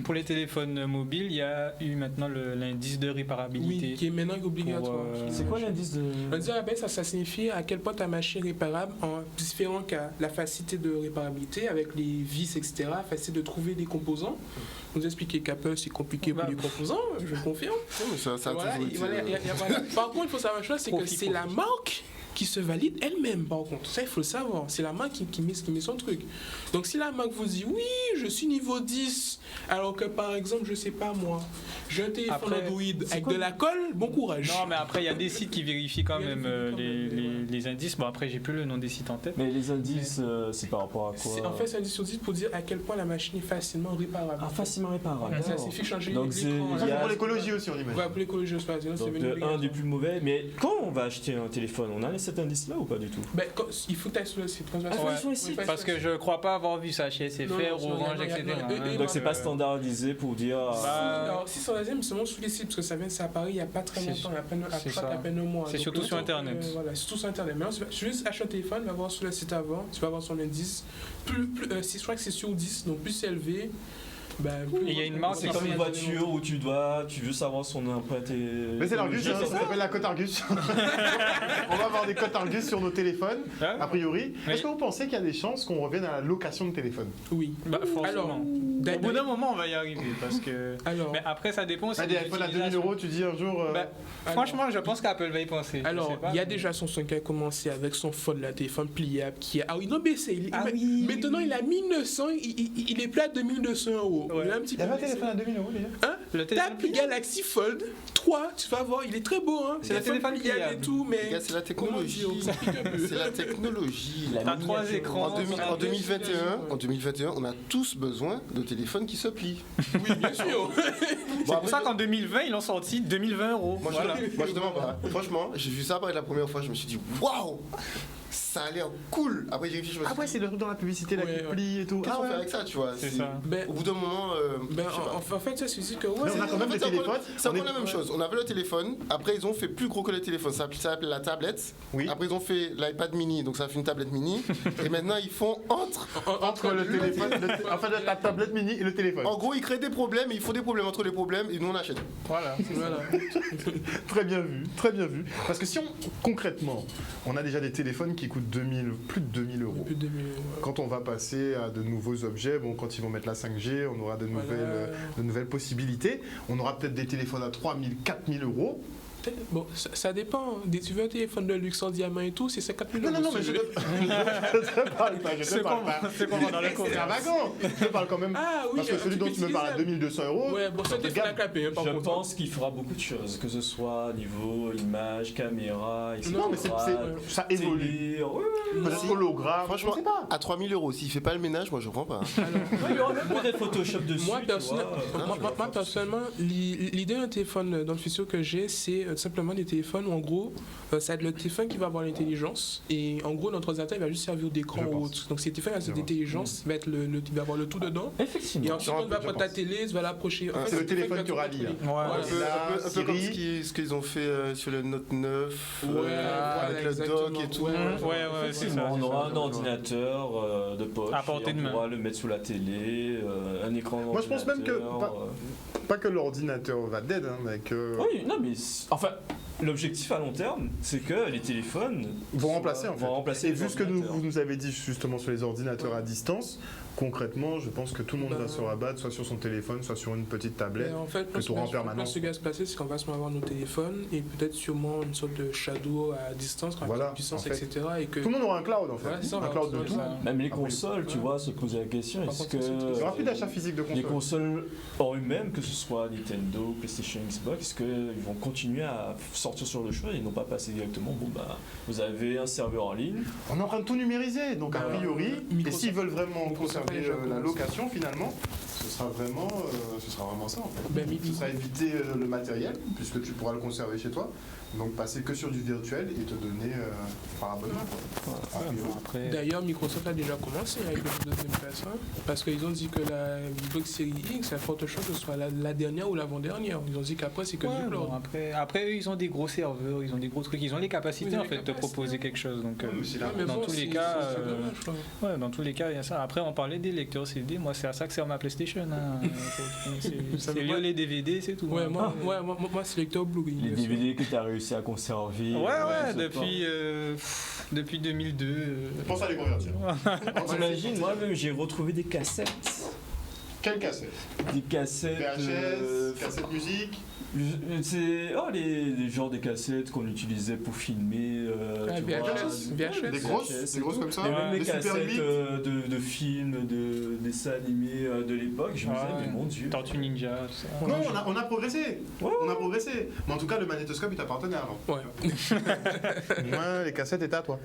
pour les téléphones mobiles, il y a eu maintenant l'indice de réparabilité. Oui, qui est maintenant obligatoire. C'est quoi l'indice de... L'indice de réparabilité, ça signifie à quel point ta machine est réparable en différents cas. La facilité de réparabilité avec les vis, etc., facile de trouver des composants. Vous expliquez qu'Apple, c'est compliqué pour les composants, je confirme. Non, mais ça Voilà, voilà. Par contre, il faut savoir une chose, c'est que c'est la marque qui se valide elle-même, par contre. Ça, il faut le savoir. C'est la marque qui met son truc. Donc, si la marque vous dit, oui, je suis niveau 10, alors que, par exemple, je sais pas moi, j'ai un téléphone Android avec de la colle, bon courage. Non, mais après, il y a des sites qui vérifient quand même les indices. Bon, après, j'ai plus le nom des sites en tête. Mais les indices, c'est par rapport à quoi? En fait, c'est un indice sur 10 pour dire à quel point la machine est facilement réparable. Ah, facilement réparable. Ça suffit de changer donc l'écran. C'est pour l'écologie aussi, on imagine. Ouais, pour l'écologie aussi. Donc, un des plus mauvais. Mais quand on va acheter un téléphone, on a cet indice-là ou pas du tout? Il faut que tu ailles sur le site. Parce que je crois pas avoir vu ça chez SFR, Orange, etc. Donc c'est pas standardisé pour dire... Alors si standardisé, mais seulement sur les sites, parce que ça vient de s'apparaître il n'y a pas très longtemps, il y a à peine un mois. C'est surtout sur Internet. Voilà, surtout sur Internet. Maintenant, tu vas juste acheter un téléphone, tu vas voir sur le site avant, tu vas voir son indice. Je crois que c'est sur 10, donc plus c'est élevé. Il y a une marque, c'est comme une voiture où tu veux savoir son empreinte. Mais c'est l'Argus, ça s'appelle la cote Argus. On va avoir des cotes Argus sur nos téléphones, a priori. Oui. Est-ce que vous pensez qu'il y a des chances qu'on revienne à la location de téléphone? Oui. Alors, au bout d'un moment, on va y arriver. Parce que... Mais après, ça dépend. Des iPhones à 2000 €, tu dis un jour. Franchement, je pense qu'Apple va y penser. Alors, il y a déjà Samsung qui a commencé avec son phone, là, téléphone pliable, qui est. Ah oui, non, mais c'est. Maintenant, il a 1900, il est plus à 2200 €. Ouais. Il y avait un téléphone à 2000 € déjà. Le téléphone Galaxy Fold 3, tu vas voir, il est très beau. Hein. C'est le téléphone pliable et tout, mais c'est la technologie. C'est la technologie. T'as 3 écrans. En 2021, on a tous besoin de téléphones qui se plient. Oui, bien sûr. C'est pour ça qu'en 2020, ils ont sorti 2020 €. Moi, je demande pas. Franchement, j'ai vu ça apparaître la première fois, je me suis dit waouh! Ça a l'air cool. Après, j'ai réfléchi. Ah ouais, c'est le truc dans la publicité, la qui plie et tout. Qu'est-ce qu'on fait avec ça, tu vois? C'est ça. Au bout d'un moment. En fait, ça suffit que. Ouais, on a quand même le téléphone. C'est encore la même chose. On avait le téléphone. Après, ils ont fait plus gros que le téléphone. Ça s'appelle la tablette. Oui. Après, ils ont fait l'iPad mini. Donc, ça fait une tablette mini. Et maintenant, ils font entre le téléphone. Enfin, la tablette mini et le téléphone. En gros, ils créent des problèmes. Il faut des problèmes entre les problèmes. Et nous, on achète. Voilà. Très bien vu. Très bien vu. Parce que si concrètement, on a déjà des téléphones qui coûtent plus de 2000 €. Quand on va passer à de nouveaux objets, quand ils vont mettre la 5G, on aura de nouvelles possibilités. On aura peut-être des téléphones à 3000, 4000 €. Bon, ça dépend. Tu veux un téléphone de luxe en diamant et tout, c'est 50 000 €. Non, mais je ne parle pas. C'est comment dans le extravagant. Je parle quand même. Ah oui, parce que celui dont tu me parles à 2200 €. Ouais, bon, ça téléphone à clapper. Je pense qu'il fera beaucoup de choses, que ce soit niveau image, caméra, etc. Non, mais ça évolue. Peut-être hologramme. Franchement, à 3000 €, s'il fait pas le ménage, moi je prends pas. Il y aura même peut-être Photoshop dessus. Moi, personnellement, l'idée d'un téléphone dans le futur que j'ai, c'est simplement des téléphones où en gros, ça va être le téléphone qui va avoir l'intelligence et en gros, notre ordinateur il va juste servir d'écran ou autre. Donc, si le téléphone a cette intelligence, il va avoir le tout dedans. Effectivement. Et ensuite, on va prendre ta télé, tu vas l'approcher. C'est le téléphone qui aura l'IA. Un peu comme ce qu'ils ont fait sur le Note 9, avec le dock et tout. Ouais, c'est ça. On aura un ordinateur de poche, on pourra le mettre sous la télé, un écran. Moi, je pense même que pas que l'ordinateur va dead, mais que. Oui, non, mais enfin, l'objectif à long terme, c'est que les téléphones vont remplacer. Et vu ce que vous nous avez dit justement sur les ordinateurs à distance, concrètement, je pense que tout le monde va se rabattre soit sur son téléphone, soit sur une petite tablette que tu auras en permanence. Ce qui va se passer, c'est qu'on va se avoir nos téléphones et peut-être sûrement une sorte de shadow à distance, avec la puissance, etc. Et que... Tout le monde aura un cloud en fait, un cloud de tout. Même les consoles, tu vois, se poser la question, est-ce que... Il n'y aura plus d'achat physique de consoles. Les consoles en eux-mêmes, que ce soit Nintendo, PlayStation, Xbox, est-ce qu'ils vont continuer à sortir sur le chemin et non pas passer directement, vous avez un serveur en ligne. On est en train de tout numériser, donc a priori, et s'ils veulent vraiment conserver la location finalement, Ce sera vraiment ça en fait. Ben, ce sera éviter le matériel, puisque tu pourras le conserver chez toi. Donc passer que sur du virtuel et te donner par abonnement. Après... D'ailleurs, Microsoft a déjà commencé avec le deuxième PS1 parce qu'ils ont dit que la Xbox Series X, il y a forte chance que ce soit la dernière ou l'avant-dernière. Ils ont dit qu'après, c'est que du cloud. Après, eux, ils ont des gros serveurs, ils ont des gros trucs, ils ont les capacités en fait de proposer quelque chose. Donc, dans tous les cas, dans tous les cas, il y a ça. Après, on parlait des lecteurs CD. Moi, c'est à ça que sert ma PlayStation. Hein. C'est lire les DVD, c'est tout. Ouais, moi, c'est lecteur Blu-ray. Les DVD que tu as réussi à conserver. Depuis 2002. Pense à les convertir. T'imagines, moi-même, j'ai retrouvé des cassettes. Quelles cassettes? Des cassettes. VHS, cassettes musique. C'est les genres des cassettes qu'on utilisait pour filmer. VHS. Des grosses comme ça. Et même les Super cassettes 8. de films, de dessins animés de l'époque. Je me disais, mais mon Dieu. Tortue Ninja, tout ça. Non, on a progressé. On a progressé. Mais en tout cas, le magnétoscope, il t'appartenait avant. Ouais. Moi, les cassettes étaient à toi.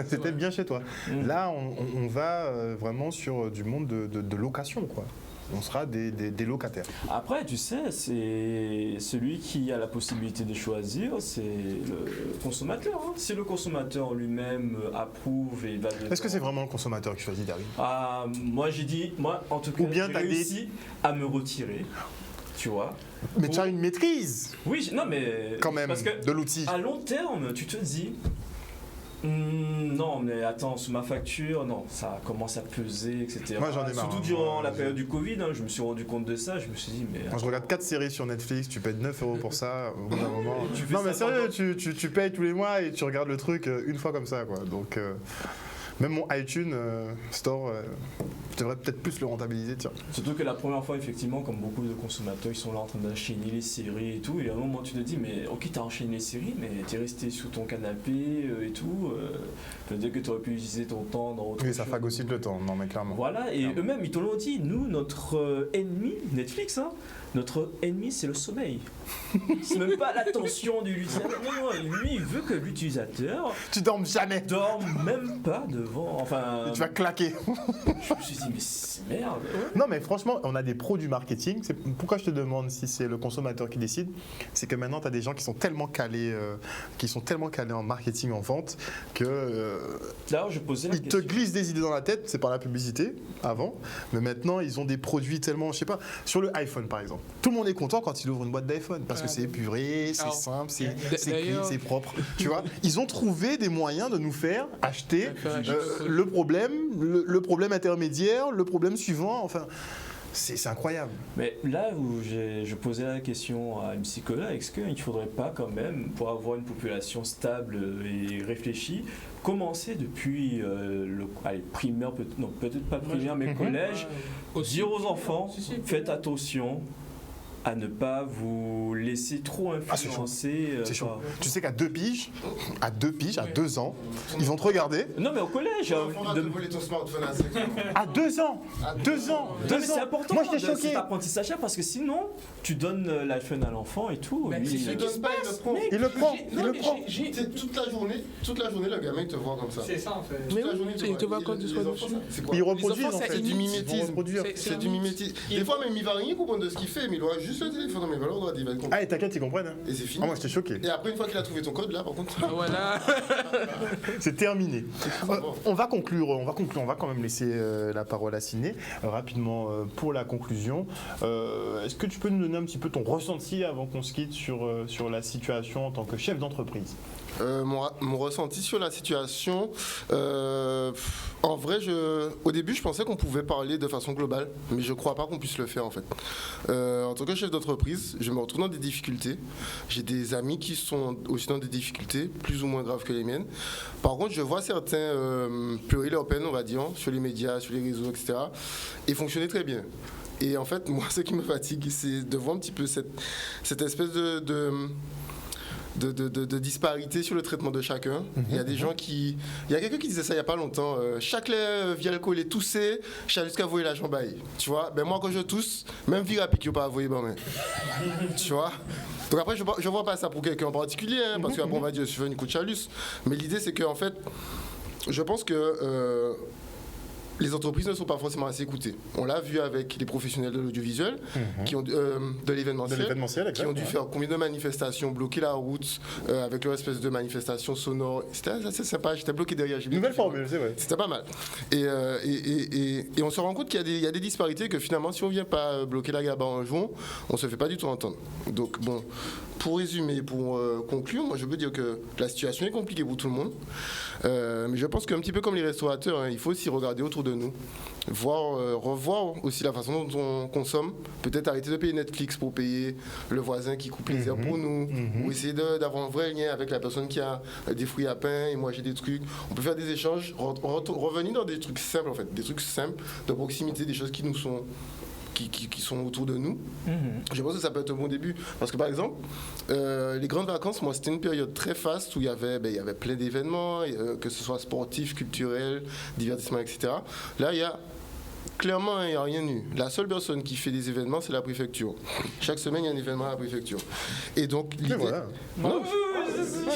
C'était bien chez toi. Là, on va vraiment sur du monde de location, quoi. On sera des locataires. Après, tu sais, c'est celui qui a la possibilité de choisir, c'est le consommateur. Hein. Si le consommateur lui-même approuve et va... Est-ce que c'est vraiment le consommateur qui choisit, David? Moi, j'ai dit, en tout cas, j'ai réussi à me retirer. Tu vois. Mais tu as une maîtrise. Oui, non, mais... Quand même, parce que de l'outil. À long terme, tu te dis... non, mais attends, sous ma facture, non, ça commence à peser, etc. Moi, j'en ai marre. Surtout durant la période du Covid, je me suis rendu compte de ça. Je me suis dit, mais. Quand je regarde 4 séries sur Netflix, tu payes 9 € pour ça. Au bout d'un moment. Tu Non, mais sérieux, tu payes tous les mois et tu regardes le truc une fois comme ça, quoi. Donc, même mon iTunes Store, je devrais peut-être plus le rentabiliser, tiens. Surtout que la première fois, effectivement, comme beaucoup de consommateurs, ils sont là en train d'enchaîner les séries et tout. Et à un moment, tu te dis, mais ok, t'as enchaîné les séries, mais t'es resté sous ton canapé et tout. Peut-être que t'aurais pu utiliser ton temps dans autre chose. Oui, ça phagocyte le temps, non, mais clairement. Voilà, et eux-mêmes, ils te l'ont dit. Nous, notre ennemi, Netflix, notre ennemi, c'est le sommeil. C'est même pas l'attention de l'utilisateur. Non, lui, il veut que l'utilisateur. Tu dormes jamais. Dorme même pas devant. Enfin. Et tu vas claquer. Je me suis dit, mais c'est merde. Non, mais franchement, on a des pros du marketing. Pourquoi je te demande si c'est le consommateur qui décide? C'est que maintenant, tu as des gens qui sont tellement calés, en marketing, en vente, que. D'ailleurs, je posais la question. Ils te glissent des idées dans la tête, c'est par la publicité, avant. Mais maintenant, ils ont des produits tellement, je sais pas, sur le iPhone, par exemple. Tout le monde est content quand il ouvre une boîte d'iPhone parce que c'est épuré, c'est simple, c'est clean, c'est propre. Tu vois, ils ont trouvé des moyens de nous faire acheter le problème intermédiaire, le problème suivant. Enfin, c'est incroyable. Mais là où je posais la question à MC Cola, est-ce qu'il ne faudrait pas quand même, pour avoir une population stable et réfléchie, commencer depuis primaire, peut-être pas primaire, mais collège, dire aux enfants, faites attention à ne pas vous laisser trop influencer. C'est chaud. Tu sais qu'à 2 piges, à 2 ans, ils vont te regarder. Non, mais au collège. De voler ton smartphone à 5 ans. À 2 ans. 2 ans. Non, mais c'est important. Moi, j'étais choqué. Cet apprentissage parce que sinon, tu donnes l'iPhone à l'enfant et tout. Mais lui, c'est ce qui se passe. Il le prend. Toute la journée, le gamin il te voit comme ça. C'est ça en fait. Mais il te voit quand tu sois dessus. Ils reproduisent. C'est du mimétisme. C'est du mimétisme. Des fois, même il va rien comprendre de ce qu'il fait, mais il doit juste le téléphone dans mes valeurs, on doit dire, il va comprendre. Ah, et t'inquiète, ils comprennent. Hein. Et c'est fini. Ah, moi, j'étais choqué. Et après, une fois qu'il a trouvé ton code, là, par contre. Voilà. C'est terminé. On va conclure. On va quand même laisser la parole à Ciné rapidement pour la conclusion. Est-ce que tu peux nous donner un petit peu ton ressenti avant qu'on se quitte sur la situation en tant que chef d'entreprise? Mon ressenti sur la situation, en vrai, au début, je pensais qu'on pouvait parler de façon globale, mais je ne crois pas qu'on puisse le faire en fait. En tant que chef d'entreprise, je me retrouve dans des difficultés. J'ai des amis qui sont aussi dans des difficultés, plus ou moins graves que les miennes. Par contre, je vois certains pleurer leur peine, on va dire, sur les médias, sur les réseaux, etc., et fonctionner très bien. Et en fait, moi, ce qui me fatigue, c'est de voir un petit peu cette espèce de disparité sur le traitement de chacun. Il y a des gens qui... Il y a quelqu'un qui disait ça il n'y a pas longtemps. Chaque lait vient le coller tousser, jusqu'à voyer la jambaille. Tu vois? Ben moi, quand je tousse, même vie rapide, je ne peux pas voyer, tu vois? Donc après, je ne vois pas ça pour quelqu'un en particulier, hein, parce qu'après, on va dire, je fais une coup de chalus. Mais l'idée, c'est qu'en fait, je pense que... les entreprises ne sont pas forcément assez écoutées. On l'a vu avec les professionnels de l'audiovisuel, qui ont, de l'événementiel, qui ont dû faire combien de manifestations, bloquer la route avec leur espèce de manifestation sonore. C'était assez sympa, j'étais bloqué derrière. Nouvelle formule, c'est vrai. C'était pas mal. Et on se rend compte qu'il y a des disparités, que finalement, si on ne vient pas bloquer la gaba en juin, on ne se fait pas du tout entendre. Donc, bon, pour résumer, pour conclure, moi je veux dire que la situation est compliquée pour tout le monde. Mais je pense qu'un petit peu comme les restaurateurs, hein, il faut aussi regarder autour de nous, revoir aussi la façon dont on consomme, peut-être arrêter de payer Netflix pour payer le voisin qui coupe les herbes pour nous, ou essayer d'avoir un vrai lien avec la personne qui a des fruits à pain et moi j'ai des trucs. On peut faire des échanges, revenir dans des trucs simples en fait, des trucs simples de proximité, des choses qui nous sont qui sont autour de nous. Je pense que ça peut être un bon début. Parce que par exemple, les grandes vacances, moi c'était une période très faste où il y avait plein d'événements, que ce soit sportif, culturel, divertissement, etc. Là, clairement, il n'y a rien eu. La seule personne qui fait des événements, c'est la préfecture. Chaque semaine, il y a un événement à la préfecture. Et donc, l'idée... Voilà.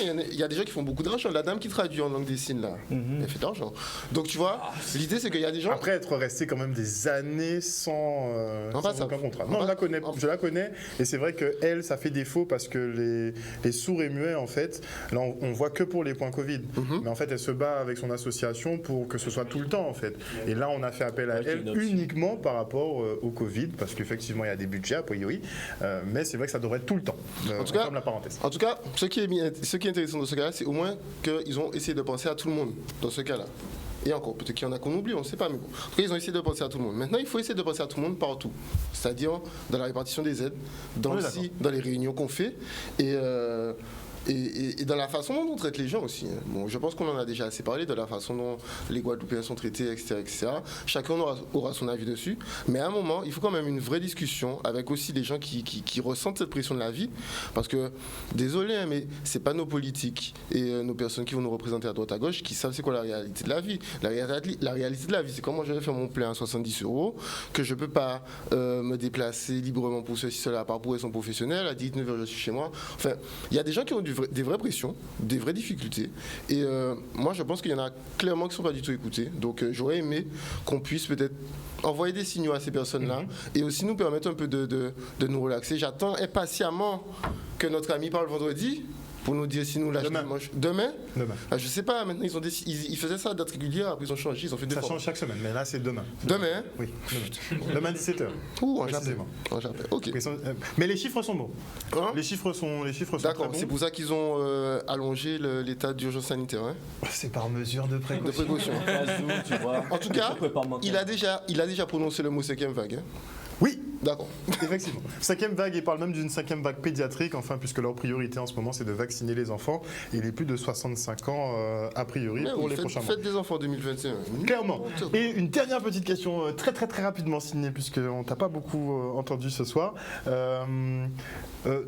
Il y a des gens qui font beaucoup d'argent. La dame qui traduit en langue des signes, là, elle fait de l'argent. Donc, tu vois, l'idée, c'est qu'il y a des gens... Après être resté quand même des années sans aucun contrat. Non, je la connais. Et c'est vrai qu'elle, ça fait défaut parce que les sourds et muets, en fait, là, on voit que pour les points Covid. Mais en fait, elle se bat avec son association pour que ce soit tout le temps, en fait. Et là, on a fait appel à elle uniquement par rapport au Covid, parce qu'effectivement, il y a des budgets, a priori. Mais c'est vrai que ça devrait être tout le temps. En tout cas, ce qui est intéressant dans ce cas-là, c'est au moins qu'ils ont essayé de penser à tout le monde dans ce cas-là. Et encore, peut-être qu'il y en a qu'on oublie, on ne sait pas. Mais bon. En tout cas, ils ont essayé de penser à tout le monde. Maintenant, il faut essayer de penser à tout le monde partout. C'est-à-dire dans la répartition des aides, dans les réunions qu'on fait. Et dans la façon dont on traite les gens aussi. Bon, je pense qu'on en a déjà assez parlé, de la façon dont les Guadeloupéens sont traités, etc. Chacun aura son avis dessus. Mais à un moment, il faut quand même une vraie discussion avec aussi les gens qui ressentent cette pression de la vie. Parce que, désolé, hein, mais ce n'est pas nos politiques et nos personnes qui vont nous représenter à droite à gauche qui savent c'est quoi la réalité de la vie. La réalité de la vie, c'est comment je vais faire mon plein à 70 €, que je ne peux pas me déplacer librement pour ceci, cela, par pour raison professionnelle. À 19h, je suis chez moi. Enfin, il y a des gens qui ont des vraies pressions, des vraies difficultés. Et moi, je pense qu'il y en a clairement qui ne sont pas du tout écoutés. Donc, j'aurais aimé qu'on puisse peut-être envoyer des signaux à ces personnes-là et aussi nous permettre un peu de nous relaxer. J'attends impatiemment que notre ami parle vendredi pour nous dire si nous lâchons demain. Je sais pas, maintenant ils faisaient ça à date régulière, après ils ont changé, ils ont fait des Ça change chaque semaine, mais là c'est demain. Demain? Oui, demain 17h. Ouh, en Japon. Ok. Mais les chiffres sont bons. Hein? Les chiffres sont d'accord, c'est pour ça qu'ils ont allongé l'état d'urgence sanitaire. Hein? C'est par mesure de précaution. En tout cas, il a déjà prononcé le mot 5e vague. Hein? Oui, d'accord. Effectivement. 5e vague, ils parlent même d'une 5e vague pédiatrique, enfin, puisque leur priorité en ce moment, c'est de vacciner les enfants et les plus de 65 ans, a priori, pour les prochains mois. Faites des enfants en 2021. Clairement. Et une dernière petite question, très rapidement, Sidney, puisqu'on ne t'a pas beaucoup entendu ce soir.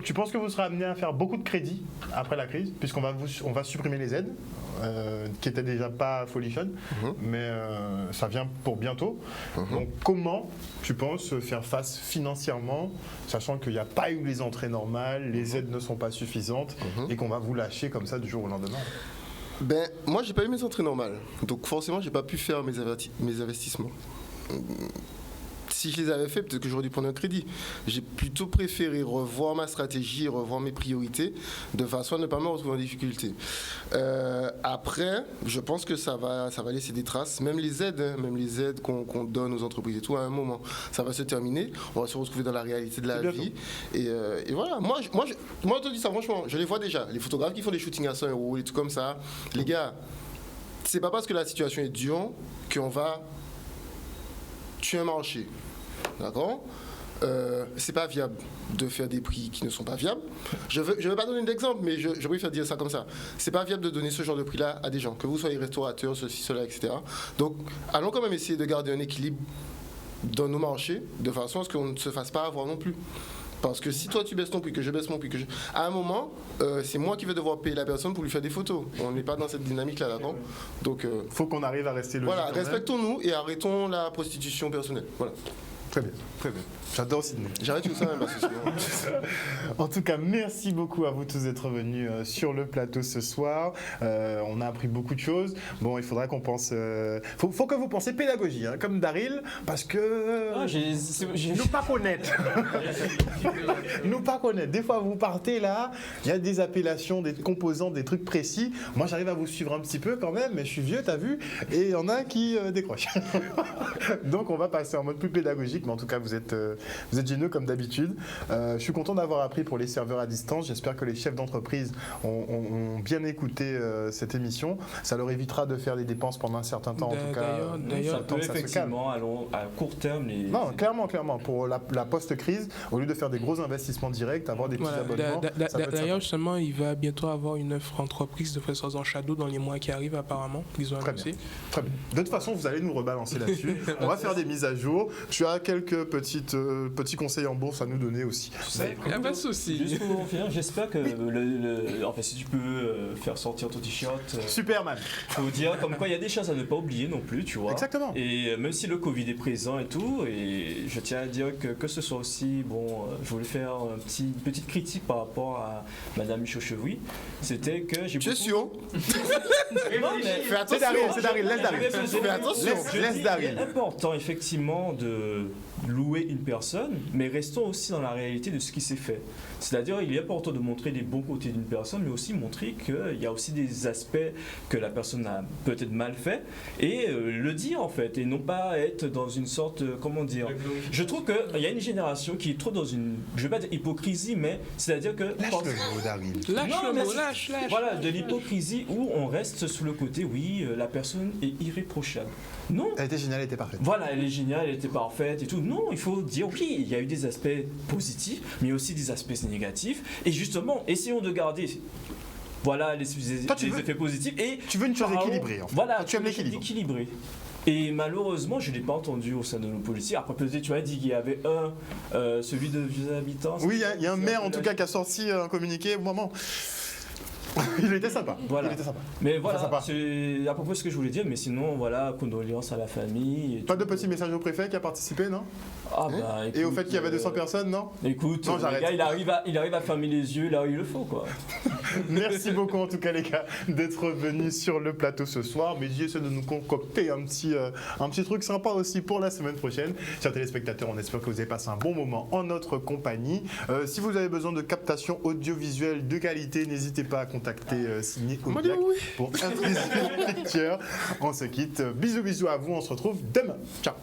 Tu penses que vous serez amené à faire beaucoup de crédits après la crise, puisqu'on va supprimer les aides, qui n'étaient déjà pas folichonnes, mais ça vient pour bientôt. Donc, comment tu penses faire face financièrement, sachant qu'il n'y a pas eu les entrées normales, les aides ne sont pas suffisantes et qu'on va vous lâcher comme ça du jour au lendemain? Moi, j'ai pas eu mes entrées normales, donc forcément, j'ai pas pu faire mes investissements. Si je les avais fait, peut-être que j'aurais dû prendre un crédit. J'ai plutôt préféré revoir ma stratégie, revoir mes priorités, de façon à ne pas me retrouver en difficulté. Après, je pense que ça va laisser des traces. Même les aides qu'on donne aux entreprises et tout, à un moment, ça va se terminer. On va se retrouver dans la réalité de la vie. Et voilà. Moi, je te dis ça franchement, je les vois déjà. Les photographes qui font des shootings à 100 €, les trucs comme ça. Les gars, c'est pas parce que la situation est dure qu'on va tuer un marché. D'accord? C'est pas viable de faire des prix qui ne sont pas viables. Je vais pas donner d'exemple, mais je préfère dire ça comme ça. C'est pas viable de donner ce genre de prix-là à des gens, que vous soyez restaurateurs, ceci, cela, etc. Donc, allons quand même essayer de garder un équilibre dans nos marchés, de façon à ce qu'on ne se fasse pas avoir non plus. Parce que si toi tu baisses ton prix, que je baisse mon prix, à un moment, c'est moi qui vais devoir payer la personne pour lui faire des photos. On n'est pas dans cette dynamique-là, d'accord? Donc, faut qu'on arrive à rester logique. Voilà, respectons-nous et arrêtons la prostitution personnelle. Voilà. Très bien, très bien. J'adore Sydney. J'arrête tout ça même parce que sinon... En tout cas, merci beaucoup à vous tous d'être venus sur le plateau ce soir. On a appris beaucoup de choses. Bon, il faudra qu'on pense... Faut que vous pensiez pédagogie, hein, comme Daryl, parce que... Nous pas connaître. Nous pas connaître. Des fois, vous partez là, il y a des appellations, des composants, des trucs précis. Moi, j'arrive à vous suivre un petit peu quand même, mais je suis vieux, t'as vu? Et il y en a qui décrochent. Donc, on va passer en mode plus pédagogique, mais en tout cas, vous êtes géniaux comme d'habitude. Je suis content d'avoir appris pour les serveurs à distance. J'espère que les chefs d'entreprise ont bien écouté cette émission. Ça leur évitera de faire des dépenses pendant un certain temps. En tout cas, ça peut effectivement à court terme. Non, clairement. Pour la post-crise, au lieu de faire des gros investissements directs, avoir des petits abonnements. D'ailleurs, justement, il va bientôt avoir une offre entreprise de façon en shadow dans les mois qui arrivent, apparemment. Ils ont annoncé. Très bien. De toute façon, vous allez nous rebalancer là-dessus. On va faire des mises à jour. Tu as quelques petits conseils en bourse à nous donner aussi. Il n'y a pas de souci. Juste pour finir, j'espère que si tu peux faire sortir ton t-shirt. Superman. Faut dire comme quoi il y a des choses à ne pas oublier non plus, tu vois. Exactement. Et même si le Covid est présent et tout, et je tiens à dire que ce soit aussi, je voulais faire une petite critique par rapport à Madame Michaud-Chevry. C'était que j'ai. Tu es sûr? Fais attention. C'est Daryl, laisse Daryl. Fais attention. Laisse Daryl. C'est important effectivement de louer une personne, mais restons aussi dans la réalité de ce qui s'est fait. C'est-à-dire, il est important de montrer les bons côtés d'une personne, mais aussi montrer qu'il y a aussi des aspects que la personne a peut-être mal fait, et le dire en fait, et non pas être dans une sorte, comment dire. Je trouve qu'il y a une génération qui est trop dans une, je vais pas dire hypocrisie, mais c'est-à-dire que... Lâche le mot, Daryl. Lâche. Voilà, de l'hypocrisie où on reste sous le côté, oui, la personne est irréprochable. Non. Elle était géniale, elle était parfaite. Voilà, elle est géniale, elle était parfaite et tout. Non, il faut dire oui, il y a eu des aspects positifs, mais aussi des aspects négatifs. Et justement, essayons de garder les effets positifs. Et tu veux une chose équilibrée, en fait. Voilà, tu aimes l'équilibre. Équilibré. Et malheureusement, je ne l'ai pas entendu au sein de nos politiques. Après, peut-être tu as dit qu'il y avait celui de vieux habitants. Oui, il y a un maire en tout cas qui a sorti un communiqué au moment. Il était sympa. Voilà. Il était sympa. Mais voilà, c'est à propos de ce que je voulais dire. Mais sinon, voilà, condoléances à la famille. Pas de petit message au préfet qui a participé, non? Écoute, et au fait qu'il y avait 200 personnes, non? Écoute, non, le gars, il arrive à fermer les yeux là où il le faut, quoi. Merci beaucoup en tout cas les gars d'être venus sur le plateau ce soir. Mais j'essaie de nous concocter un petit truc sympa aussi pour la semaine prochaine. Chers téléspectateurs, on espère que vous avez passé un bon moment en notre compagnie. Si vous avez besoin de captation audiovisuelle de qualité, n'hésitez pas à contacter Signé Audiac pour Intuition Picture. On se quitte. Bisous à vous. On se retrouve demain. Ciao.